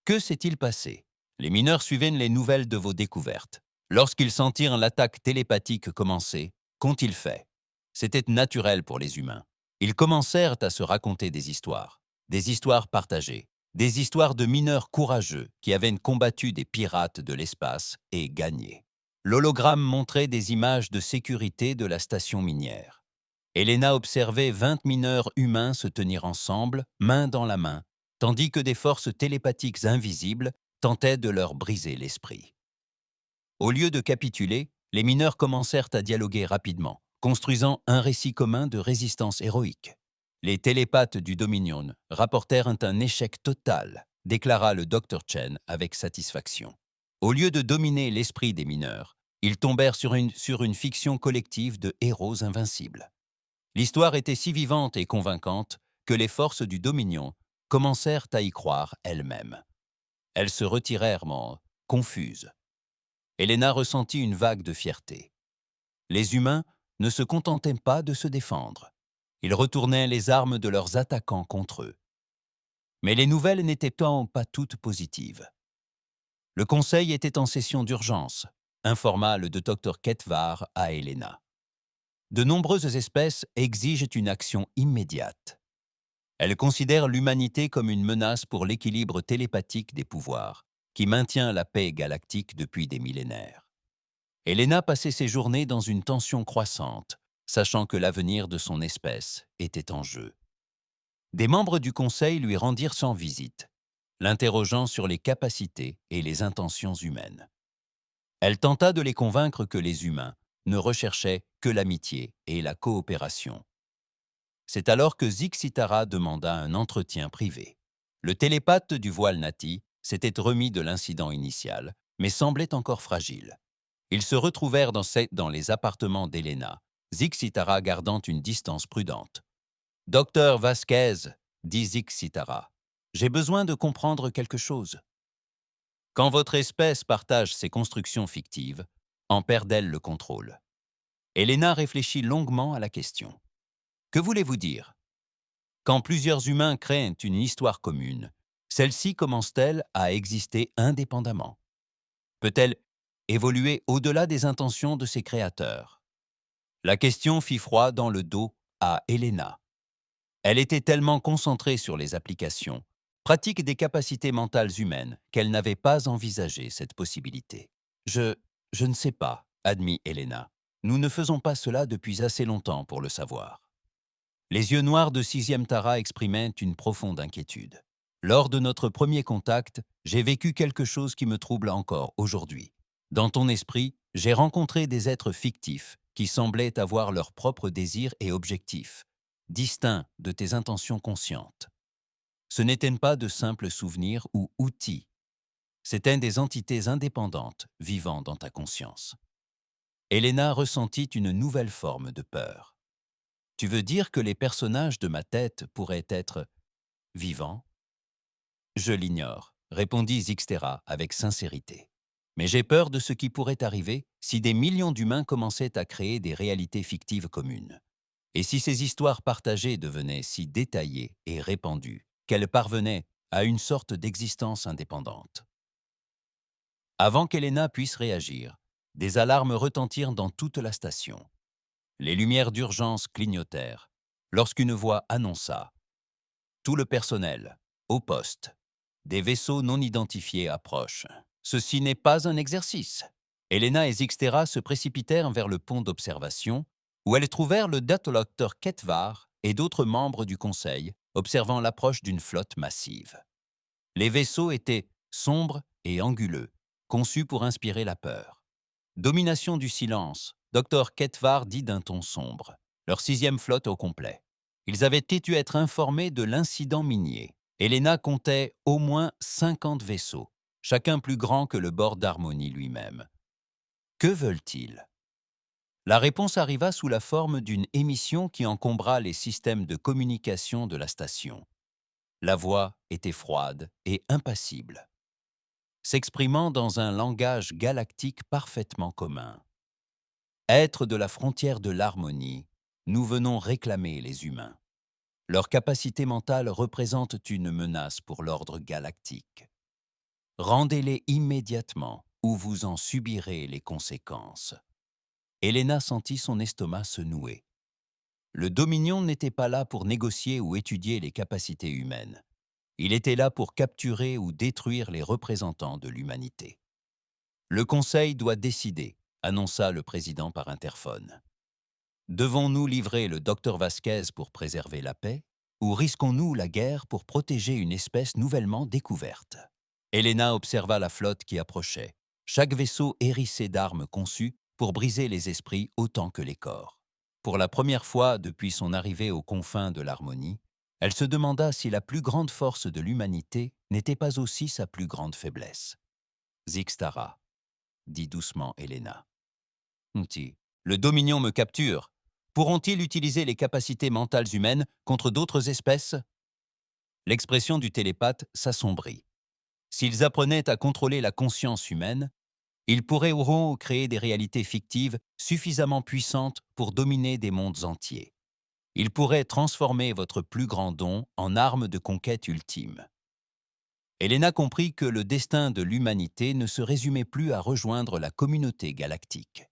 Que s'est-il passé? Les mineurs suivaient les nouvelles de vos découvertes. Lorsqu'ils sentirent l'attaque télépathique commencer, qu'ont-ils fait? C'était naturel pour les humains. Ils commencèrent à se raconter des histoires partagées, des histoires de mineurs courageux qui avaient combattu des pirates de l'espace et gagné. L'hologramme montrait des images de sécurité de la station minière. Elena observait 20 mineurs humains se tenir ensemble, main dans la main, tandis que des forces télépathiques invisibles tentaient de leur briser l'esprit. Au lieu de capituler, les mineurs commencèrent à dialoguer rapidement, construisant un récit commun de résistance héroïque. Les télépathes du Dominion rapportèrent un échec total, déclara le Dr Chen avec satisfaction. Au lieu de dominer l'esprit des mineurs, ils tombèrent sur une fiction collective de héros invincibles. L'histoire était si vivante et convaincante que les forces du Dominion commencèrent à y croire elles-mêmes. Elles se retirèrent, confuses. Helena ressentit une vague de fierté. Les humains ne se contentaient pas de se défendre. Ils retournaient les armes de leurs attaquants contre eux. Mais les nouvelles n'étaient pas toutes positives. Le conseil était en session d'urgence, informa le docteur Ketvar à Helena. De nombreuses espèces exigent une action immédiate. Elles considèrent l'humanité comme une menace pour l'équilibre télépathique des pouvoirs, qui maintient la paix galactique depuis des millénaires. Helena passait ses journées dans une tension croissante, sachant que l'avenir de son espèce était en jeu. Des membres du conseil lui rendirent sans visite, l'interrogeant sur les capacités et les intentions humaines. Elle tenta de les convaincre que les humains ne recherchaient que l'amitié et la coopération. C'est alors que Zixitara demanda un entretien privé. Le télépathe du voile Nati s'était remis de l'incident initial, mais semblait encore fragile. Ils se retrouvèrent dans les appartements d'Helena, Zixitara gardant une distance prudente. « Docteur Vasquez, dit Zixitara, j'ai besoin de comprendre quelque chose. Quand votre espèce partage ses constructions fictives, en perd-elle le contrôle ?» Helena réfléchit longuement à la question. « Que voulez-vous dire ? Quand plusieurs humains créent une histoire commune, celle-ci commence-t-elle à exister indépendamment? Peut-elle évoluer au-delà des intentions de ses créateurs? » La question fit froid dans le dos à Helena. Elle était tellement concentrée sur les applications, pratiques des capacités mentales humaines, qu'elle n'avait pas envisagé cette possibilité. Je ne sais pas, admit Helena. Nous ne faisons pas cela depuis assez longtemps pour le savoir. Les yeux noirs de sixième Tara exprimaient une profonde inquiétude. Lors de notre premier contact, j'ai vécu quelque chose qui me trouble encore aujourd'hui. Dans ton esprit, j'ai rencontré des êtres fictifs qui semblaient avoir leurs propres désirs et objectifs, distincts de tes intentions conscientes. Ce n'étaient pas de simples souvenirs ou outils. C'étaient des entités indépendantes vivant dans ta conscience. Helena ressentit une nouvelle forme de peur. Tu veux dire que les personnages de ma tête pourraient être vivants? Je l'ignore, répondit Zixtera avec sincérité. Mais j'ai peur de ce qui pourrait arriver si des millions d'humains commençaient à créer des réalités fictives communes. Et si ces histoires partagées devenaient si détaillées et répandues qu'elles parvenaient à une sorte d'existence indépendante. Avant qu'Helena puisse réagir, des alarmes retentirent dans toute la station. Les lumières d'urgence clignotèrent lorsqu'une voix annonça « Tout le personnel, au poste. Des vaisseaux non identifiés approchent. Ceci n'est pas un exercice. » Helena et Zixtera se précipitèrent vers le pont d'observation, où elles trouvèrent le docteur Ketvar et d'autres membres du conseil, observant l'approche d'une flotte massive. Les vaisseaux étaient sombres et anguleux, conçus pour inspirer la peur. Domination du silence, Dr Ketvar dit d'un ton sombre, leur sixième flotte au complet. Ils avaient dû être informés de l'incident minier. Helena comptait au moins 50 vaisseaux, chacun plus grand que le bord d'Harmonie lui-même. Que veulent-ils? La réponse arriva sous la forme d'une émission qui encombra les systèmes de communication de la station. La voix était froide et impassible, s'exprimant dans un langage galactique parfaitement commun. Êtres de la frontière de l'harmonie, nous venons réclamer les humains. Leurs capacités mentales représentent une menace pour l'ordre galactique. Rendez-les immédiatement ou vous en subirez les conséquences. Helena sentit son estomac se nouer. Le Dominion n'était pas là pour négocier ou étudier les capacités humaines. Il était là pour capturer ou détruire les représentants de l'humanité. Le Conseil doit décider, annonça le président par interphone. Devons-nous livrer le docteur Vasquez pour préserver la paix, ou risquons-nous la guerre pour protéger une espèce nouvellement découverte? Helena observa la flotte qui approchait, chaque vaisseau hérissé d'armes conçues pour briser les esprits autant que les corps. Pour la première fois depuis son arrivée aux confins de l'harmonie, elle se demanda si la plus grande force de l'humanité n'était pas aussi sa plus grande faiblesse. Zixtara, dit doucement Helena. « Le Dominion me capture. Pourront-ils utiliser les capacités mentales humaines contre d'autres espèces? L'expression du télépathe s'assombrit. S'ils apprenaient à contrôler la conscience humaine, ils pourraient ou créer des réalités fictives suffisamment puissantes pour dominer des mondes entiers. Ils pourraient transformer votre plus grand don en arme de conquête ultime. Elena comprit que le destin de l'humanité ne se résumait plus à rejoindre la communauté galactique.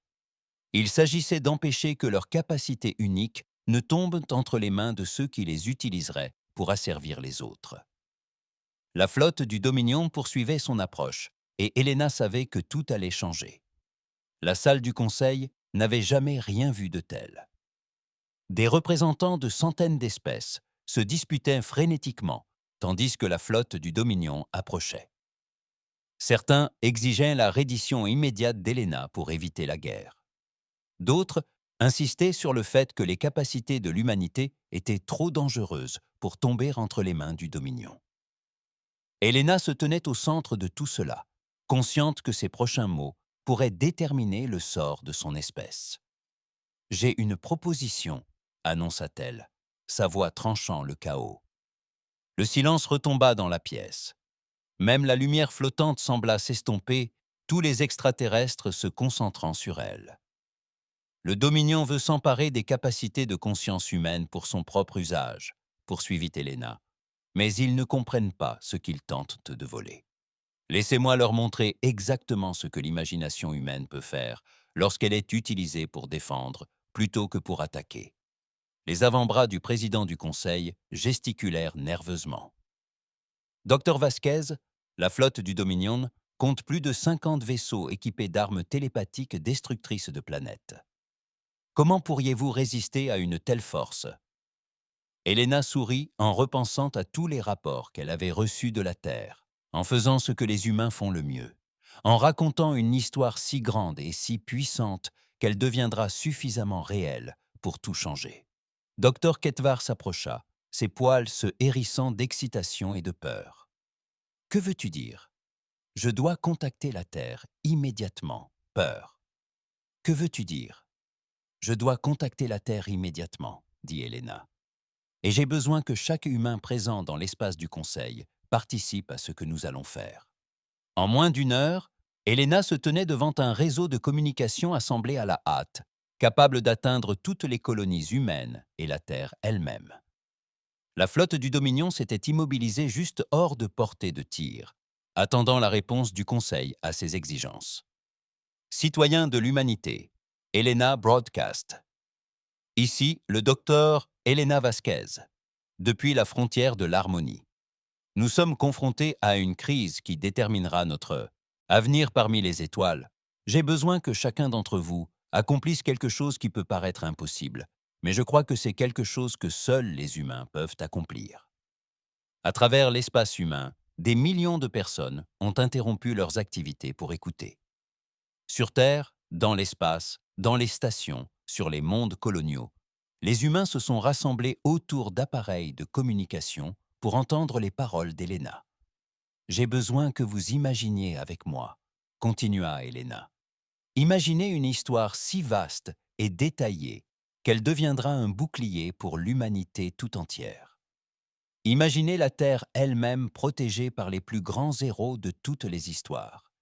Il s'agissait d'empêcher que leurs capacités uniques ne tombent entre les mains de ceux qui les utiliseraient pour asservir les autres. La flotte du Dominion poursuivait son approche, et Elena savait que tout allait changer. La salle du Conseil n'avait jamais rien vu de tel. Des représentants de centaines d'espèces se disputaient frénétiquement, tandis que la flotte du Dominion approchait. Certains exigeaient la reddition immédiate d'Elena pour éviter la guerre. D'autres insistaient sur le fait que les capacités de l'humanité étaient trop dangereuses pour tomber entre les mains du Dominion. Elena se tenait au centre de tout cela, consciente que ses prochains mots pourraient déterminer le sort de son espèce. « J'ai une proposition », annonça-t-elle, sa voix tranchant le chaos. Le silence retomba dans la pièce. Même la lumière flottante sembla s'estomper, tous les extraterrestres se concentrant sur elle. Le Dominion veut s'emparer des capacités de conscience humaine pour son propre usage, poursuivit Elena. Mais ils ne comprennent pas ce qu'ils tentent de voler. Laissez-moi leur montrer exactement ce que l'imagination humaine peut faire lorsqu'elle est utilisée pour défendre plutôt que pour attaquer. Les avant-bras du président du Conseil gesticulèrent nerveusement. Dr Vasquez, la flotte du Dominion, compte plus de 50 vaisseaux équipés d'armes télépathiques destructrices de planètes. Comment pourriez-vous résister à une telle force? Elena sourit en repensant à tous les rapports qu'elle avait reçus de la Terre, en faisant ce que les humains font le mieux, en racontant une histoire si grande et si puissante qu'elle deviendra suffisamment réelle pour tout changer. Dr Ketvar s'approcha, ses poils se hérissant d'excitation et de peur. « Que veux-tu dire? Je dois contacter la Terre immédiatement. Peur. Que veux-tu dire? Je dois contacter la Terre immédiatement, dit Elena. Et j'ai besoin que chaque humain présent dans l'espace du Conseil participe à ce que nous allons faire. » En moins d'une heure, Elena se tenait devant un réseau de communication assemblé à la hâte, capable d'atteindre toutes les colonies humaines et la Terre elle-même. La flotte du Dominion s'était immobilisée juste hors de portée de tir, attendant la réponse du Conseil à ses exigences. Citoyens de l'humanité, Elena Broadcast. Ici, le docteur Elena Vasquez, depuis la frontière de l'harmonie. Nous sommes confrontés à une crise qui déterminera notre avenir parmi les étoiles. J'ai besoin que chacun d'entre vous accomplisse quelque chose qui peut paraître impossible, mais je crois que c'est quelque chose que seuls les humains peuvent accomplir. À travers l'espace humain, des millions de personnes ont interrompu leurs activités pour écouter. Sur Terre, dans l'espace, dans les stations, sur les mondes coloniaux, les humains se sont rassemblés autour d'appareils de communication pour entendre les paroles d'Elena. « J'ai besoin que vous imaginiez avec moi, » continua Elena. « Imaginez une histoire si vaste et détaillée qu'elle deviendra un bouclier pour l'humanité tout entière. Imaginez la Terre elle-même protégée par les plus grands héros de toutes les histoires.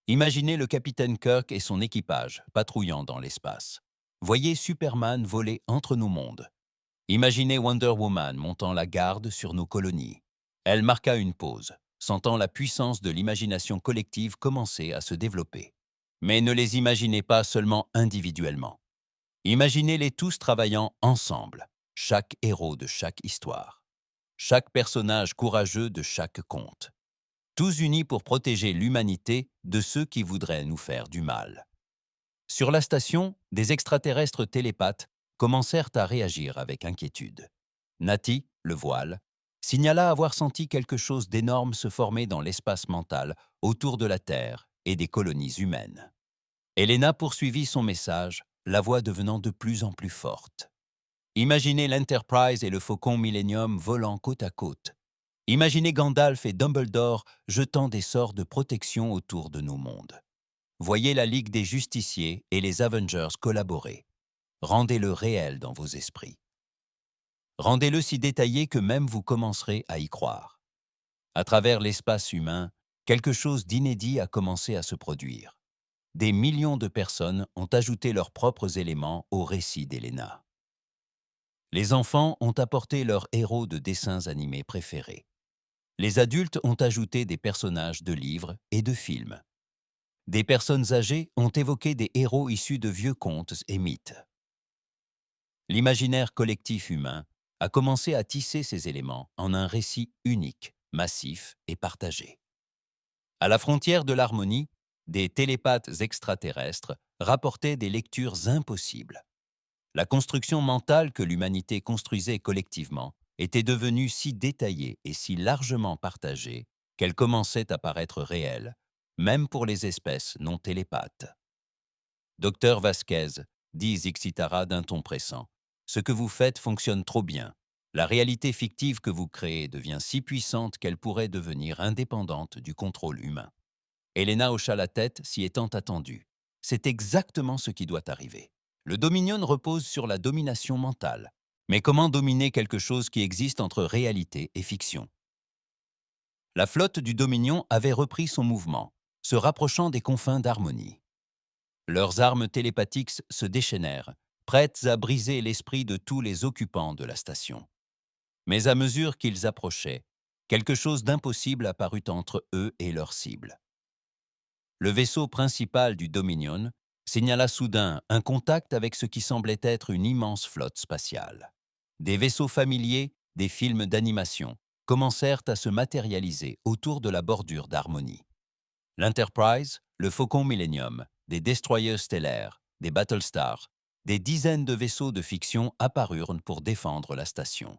Imaginez le capitaine Kirk et son équipage patrouillant dans l'espace. Voyez Superman voler entre nos mondes. Imaginez Wonder Woman montant la garde sur nos colonies. Elle marqua une pause, sentant la puissance de l'imagination collective commencer à se développer. Mais ne les imaginez pas seulement individuellement. Imaginez-les tous travaillant ensemble, chaque héros de chaque histoire, chaque personnage courageux de chaque conte. Tous unis pour protéger l'humanité de ceux qui voudraient nous faire du mal. Sur la station, des extraterrestres télépathes commencèrent à réagir avec inquiétude. Nati, le voile, signala avoir senti quelque chose d'énorme se former dans l'espace mental autour de la Terre et des colonies humaines. Elena poursuivit son message, la voix devenant de plus en plus forte. Imaginez l'Enterprise et le Faucon Millennium volant côte à côte. Imaginez Gandalf et Dumbledore jetant des sorts de protection autour de nos mondes. Voyez la Ligue des Justiciers et les Avengers collaborer. rendez-le réel dans vos esprits. Rendez-le si détaillé que même vous commencerez à y croire. À travers l'espace humain, quelque chose d'inédit a commencé à se produire. Des millions de personnes ont ajouté leurs propres éléments au récit d'Elena. Les enfants ont apporté leurs héros de dessins animés préférés. Les adultes ont ajouté des personnages de livres et de films. Des personnes âgées ont évoqué des héros issus de vieux contes et mythes. L'imaginaire collectif humain a commencé à tisser ces éléments en un récit unique, massif et partagé. À la frontière de l'harmonie, des télépathes extraterrestres rapportaient des lectures impossibles. La construction mentale que l'humanité construisait collectivement était devenue si détaillée et si largement partagée qu'elle commençait à paraître réelle, même pour les espèces non télépathes. Docteur Vasquez, dit Zixitara d'un ton pressant, ce que vous faites fonctionne trop bien. La réalité fictive que vous créez devient si puissante qu'elle pourrait devenir indépendante du contrôle humain. Elena hocha la tête, s'y étant attendue. C'est exactement ce qui doit arriver. Le Dominion repose sur la domination mentale. Mais comment dominer quelque chose qui existe entre réalité et fiction? La flotte du Dominion avait repris son mouvement, se rapprochant des confins d'harmonie. Leurs armes télépathiques se déchaînèrent, prêtes à briser l'esprit de tous les occupants de la station. Mais à mesure qu'ils approchaient, quelque chose d'impossible apparut entre eux et leur cible. Le vaisseau principal du Dominion signala soudain un contact avec ce qui semblait être une immense flotte spatiale. Des vaisseaux familiers, des films d'animation, commencèrent à se matérialiser autour de la bordure d'harmonie. L'Enterprise, le Faucon Millennium, des destroyers stellaires, des Battlestars, des dizaines de vaisseaux de fiction apparurent pour défendre la station.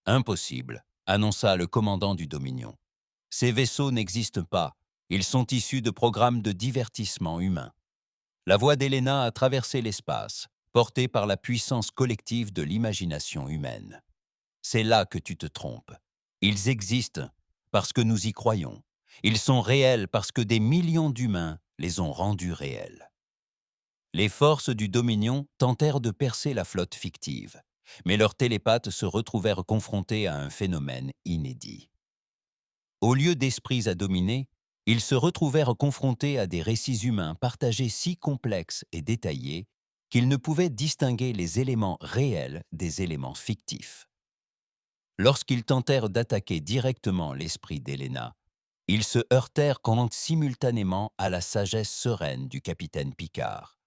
Impossible, annonça le commandant du Dominion. Ces vaisseaux n'existent pas, ils sont issus de programmes de divertissement humain. La voix d'Elena a traversé l'espace, portée par la puissance collective de l'imagination humaine. C'est là que tu te trompes. Ils existent parce que nous y croyons. Ils sont réels parce que des millions d'humains les ont rendus réels. Les forces du Dominion tentèrent de percer la flotte fictive, mais leurs télépathes se retrouvèrent confrontés à un phénomène inédit. Au lieu d'esprits à dominer, ils se retrouvèrent confrontés à des récits humains partagés si complexes et détaillés qu'ils ne pouvaient distinguer les éléments réels des éléments fictifs. Lorsqu'ils tentèrent d'attaquer directement l'esprit d'Elena, ils se heurtèrent simultanément à la sagesse sereine du capitaine Picard,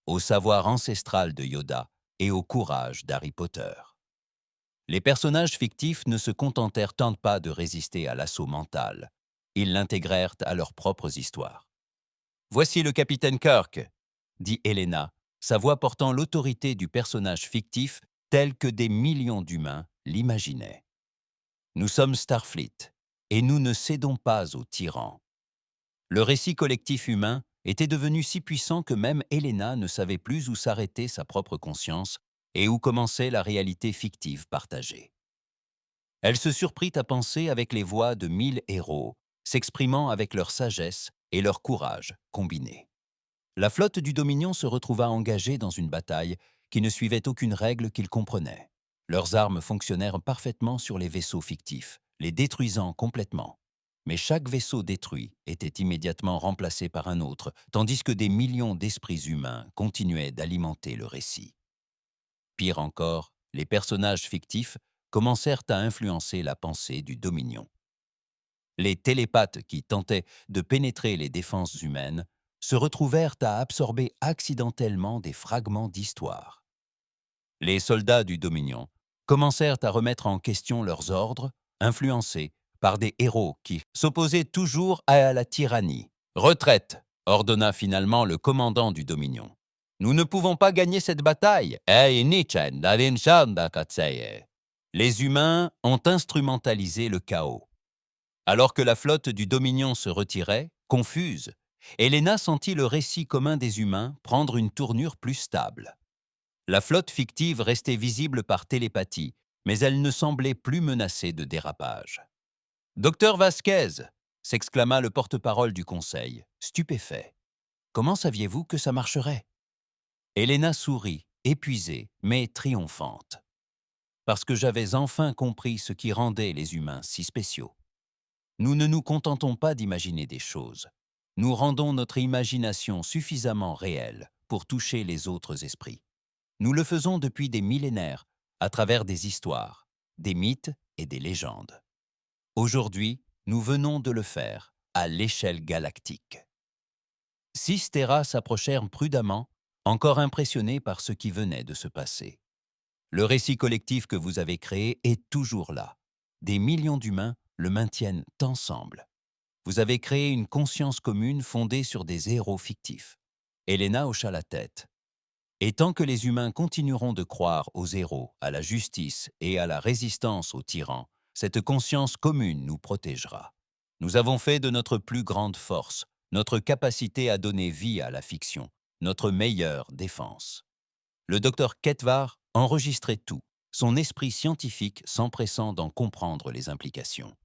au savoir ancestral de Yoda et au courage d'Harry Potter. Les personnages fictifs ne se contentèrent tant pas de résister à l'assaut mental, ils l'intégrèrent à leurs propres histoires. « Voici le capitaine Kirk », dit Elena, sa voix portant l'autorité du personnage fictif tel que des millions d'humains l'imaginaient. « Nous sommes Starfleet, et nous ne cédons pas aux tyrans. » Le récit collectif humain était devenu si puissant que même Elena ne savait plus où s'arrêtait sa propre conscience et où commençait la réalité fictive partagée. Elle se surprit à penser avec les voix de 1000 héros, s'exprimant avec leur sagesse et leur courage combinés. La flotte du Dominion se retrouva engagée dans une bataille qui ne suivait aucune règle qu'ils comprenaient. Leurs armes fonctionnèrent parfaitement sur les vaisseaux fictifs, les détruisant complètement. Mais chaque vaisseau détruit était immédiatement remplacé par un autre, tandis que des millions d'esprits humains continuaient d'alimenter le récit. Pire encore, les personnages fictifs commencèrent à influencer la pensée du Dominion. Les télépathes qui tentaient de pénétrer les défenses humaines se retrouvèrent à absorber accidentellement des fragments d'histoire. Les soldats du Dominion commencèrent à remettre en question leurs ordres, influencés par des héros qui s'opposaient toujours à la tyrannie. « Retraite !» ordonna finalement le commandant du Dominion. « Nous ne pouvons pas gagner cette bataille. » Les humains ont instrumentalisé le chaos. Alors que la flotte du Dominion se retirait, confuse, Elena sentit le récit commun des humains prendre une tournure plus stable. La flotte fictive restait visible par télépathie, mais elle ne semblait plus menacée de dérapage. « Docteur Vasquez !» s'exclama le porte-parole du conseil, stupéfait. « Comment saviez-vous que ça marcherait ?» Elena sourit, épuisée mais triomphante. Parce que j'avais enfin compris ce qui rendait les humains si spéciaux. Nous ne nous contentons pas d'imaginer des choses. Nous rendons notre imagination suffisamment réelle pour toucher les autres esprits. Nous le faisons depuis des millénaires, à travers des histoires, des mythes et des légendes. Aujourd'hui, nous venons de le faire, à l'échelle galactique. 6 Terra s'approchèrent prudemment, encore impressionnés par ce qui venait de se passer. Le récit collectif que vous avez créé est toujours là. Des millions d'humains le maintiennent ensemble. Vous avez créé une conscience commune fondée sur des héros fictifs. Elena hocha la tête. Et tant que les humains continueront de croire aux héros, à la justice et à la résistance aux tyrans, cette conscience commune nous protégera. Nous avons fait de notre plus grande force, notre capacité à donner vie à la fiction, notre meilleure défense. Le docteur Ketvar enregistrait tout, son esprit scientifique s'empressant d'en comprendre les implications.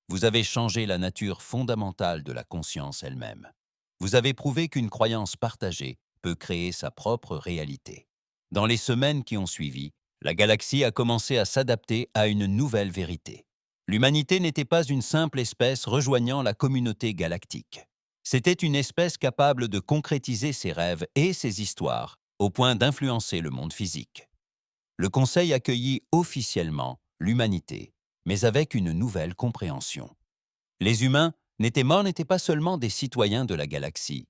Vous avez changé la nature fondamentale de la conscience elle-même. Vous avez prouvé qu'une croyance partagée peut créer sa propre réalité. Dans les semaines qui ont suivi, la galaxie a commencé à s'adapter à une nouvelle vérité. L'humanité n'était pas une simple espèce rejoignant la communauté galactique. C'était une espèce capable de concrétiser ses rêves et ses histoires au point d'influencer le monde physique. Le Conseil accueillit officiellement l'humanité, mais avec une nouvelle compréhension. Les humains n'étaient pas seulement des citoyens de la galaxie.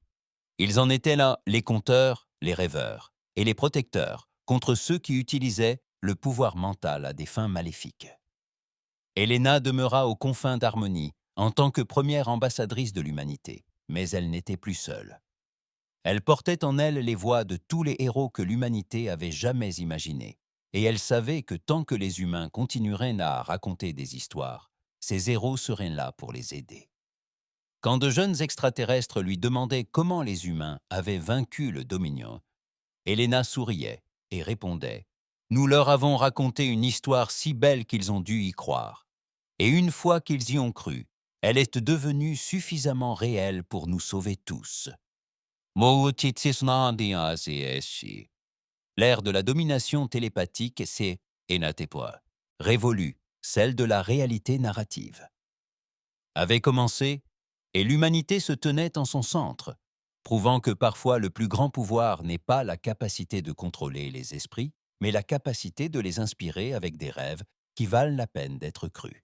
Ils en étaient là les conteurs, les rêveurs et les protecteurs contre ceux qui utilisaient le pouvoir mental à des fins maléfiques. Helena demeura aux confins d'Harmonie en tant que première ambassadrice de l'humanité, mais elle n'était plus seule. Elle portait en elle les voix de tous les héros que l'humanité avait jamais imaginés, et elle savait que tant que les humains continueraient à raconter des histoires, ces héros seraient là pour les aider. Quand de jeunes extraterrestres lui demandaient comment les humains avaient vaincu le Dominion, Helena souriait et répondait « Nous leur avons raconté une histoire si belle qu'ils ont dû y croire. Et une fois qu'ils y ont cru, elle est devenue suffisamment réelle pour nous sauver tous. » L'ère de la domination télépathique s'est révolue, celle de la réalité narrative. Avait commencé, et l'humanité se tenait en son centre, prouvant que parfois le plus grand pouvoir n'est pas la capacité de contrôler les esprits, mais la capacité de les inspirer avec des rêves qui valent la peine d'être crus.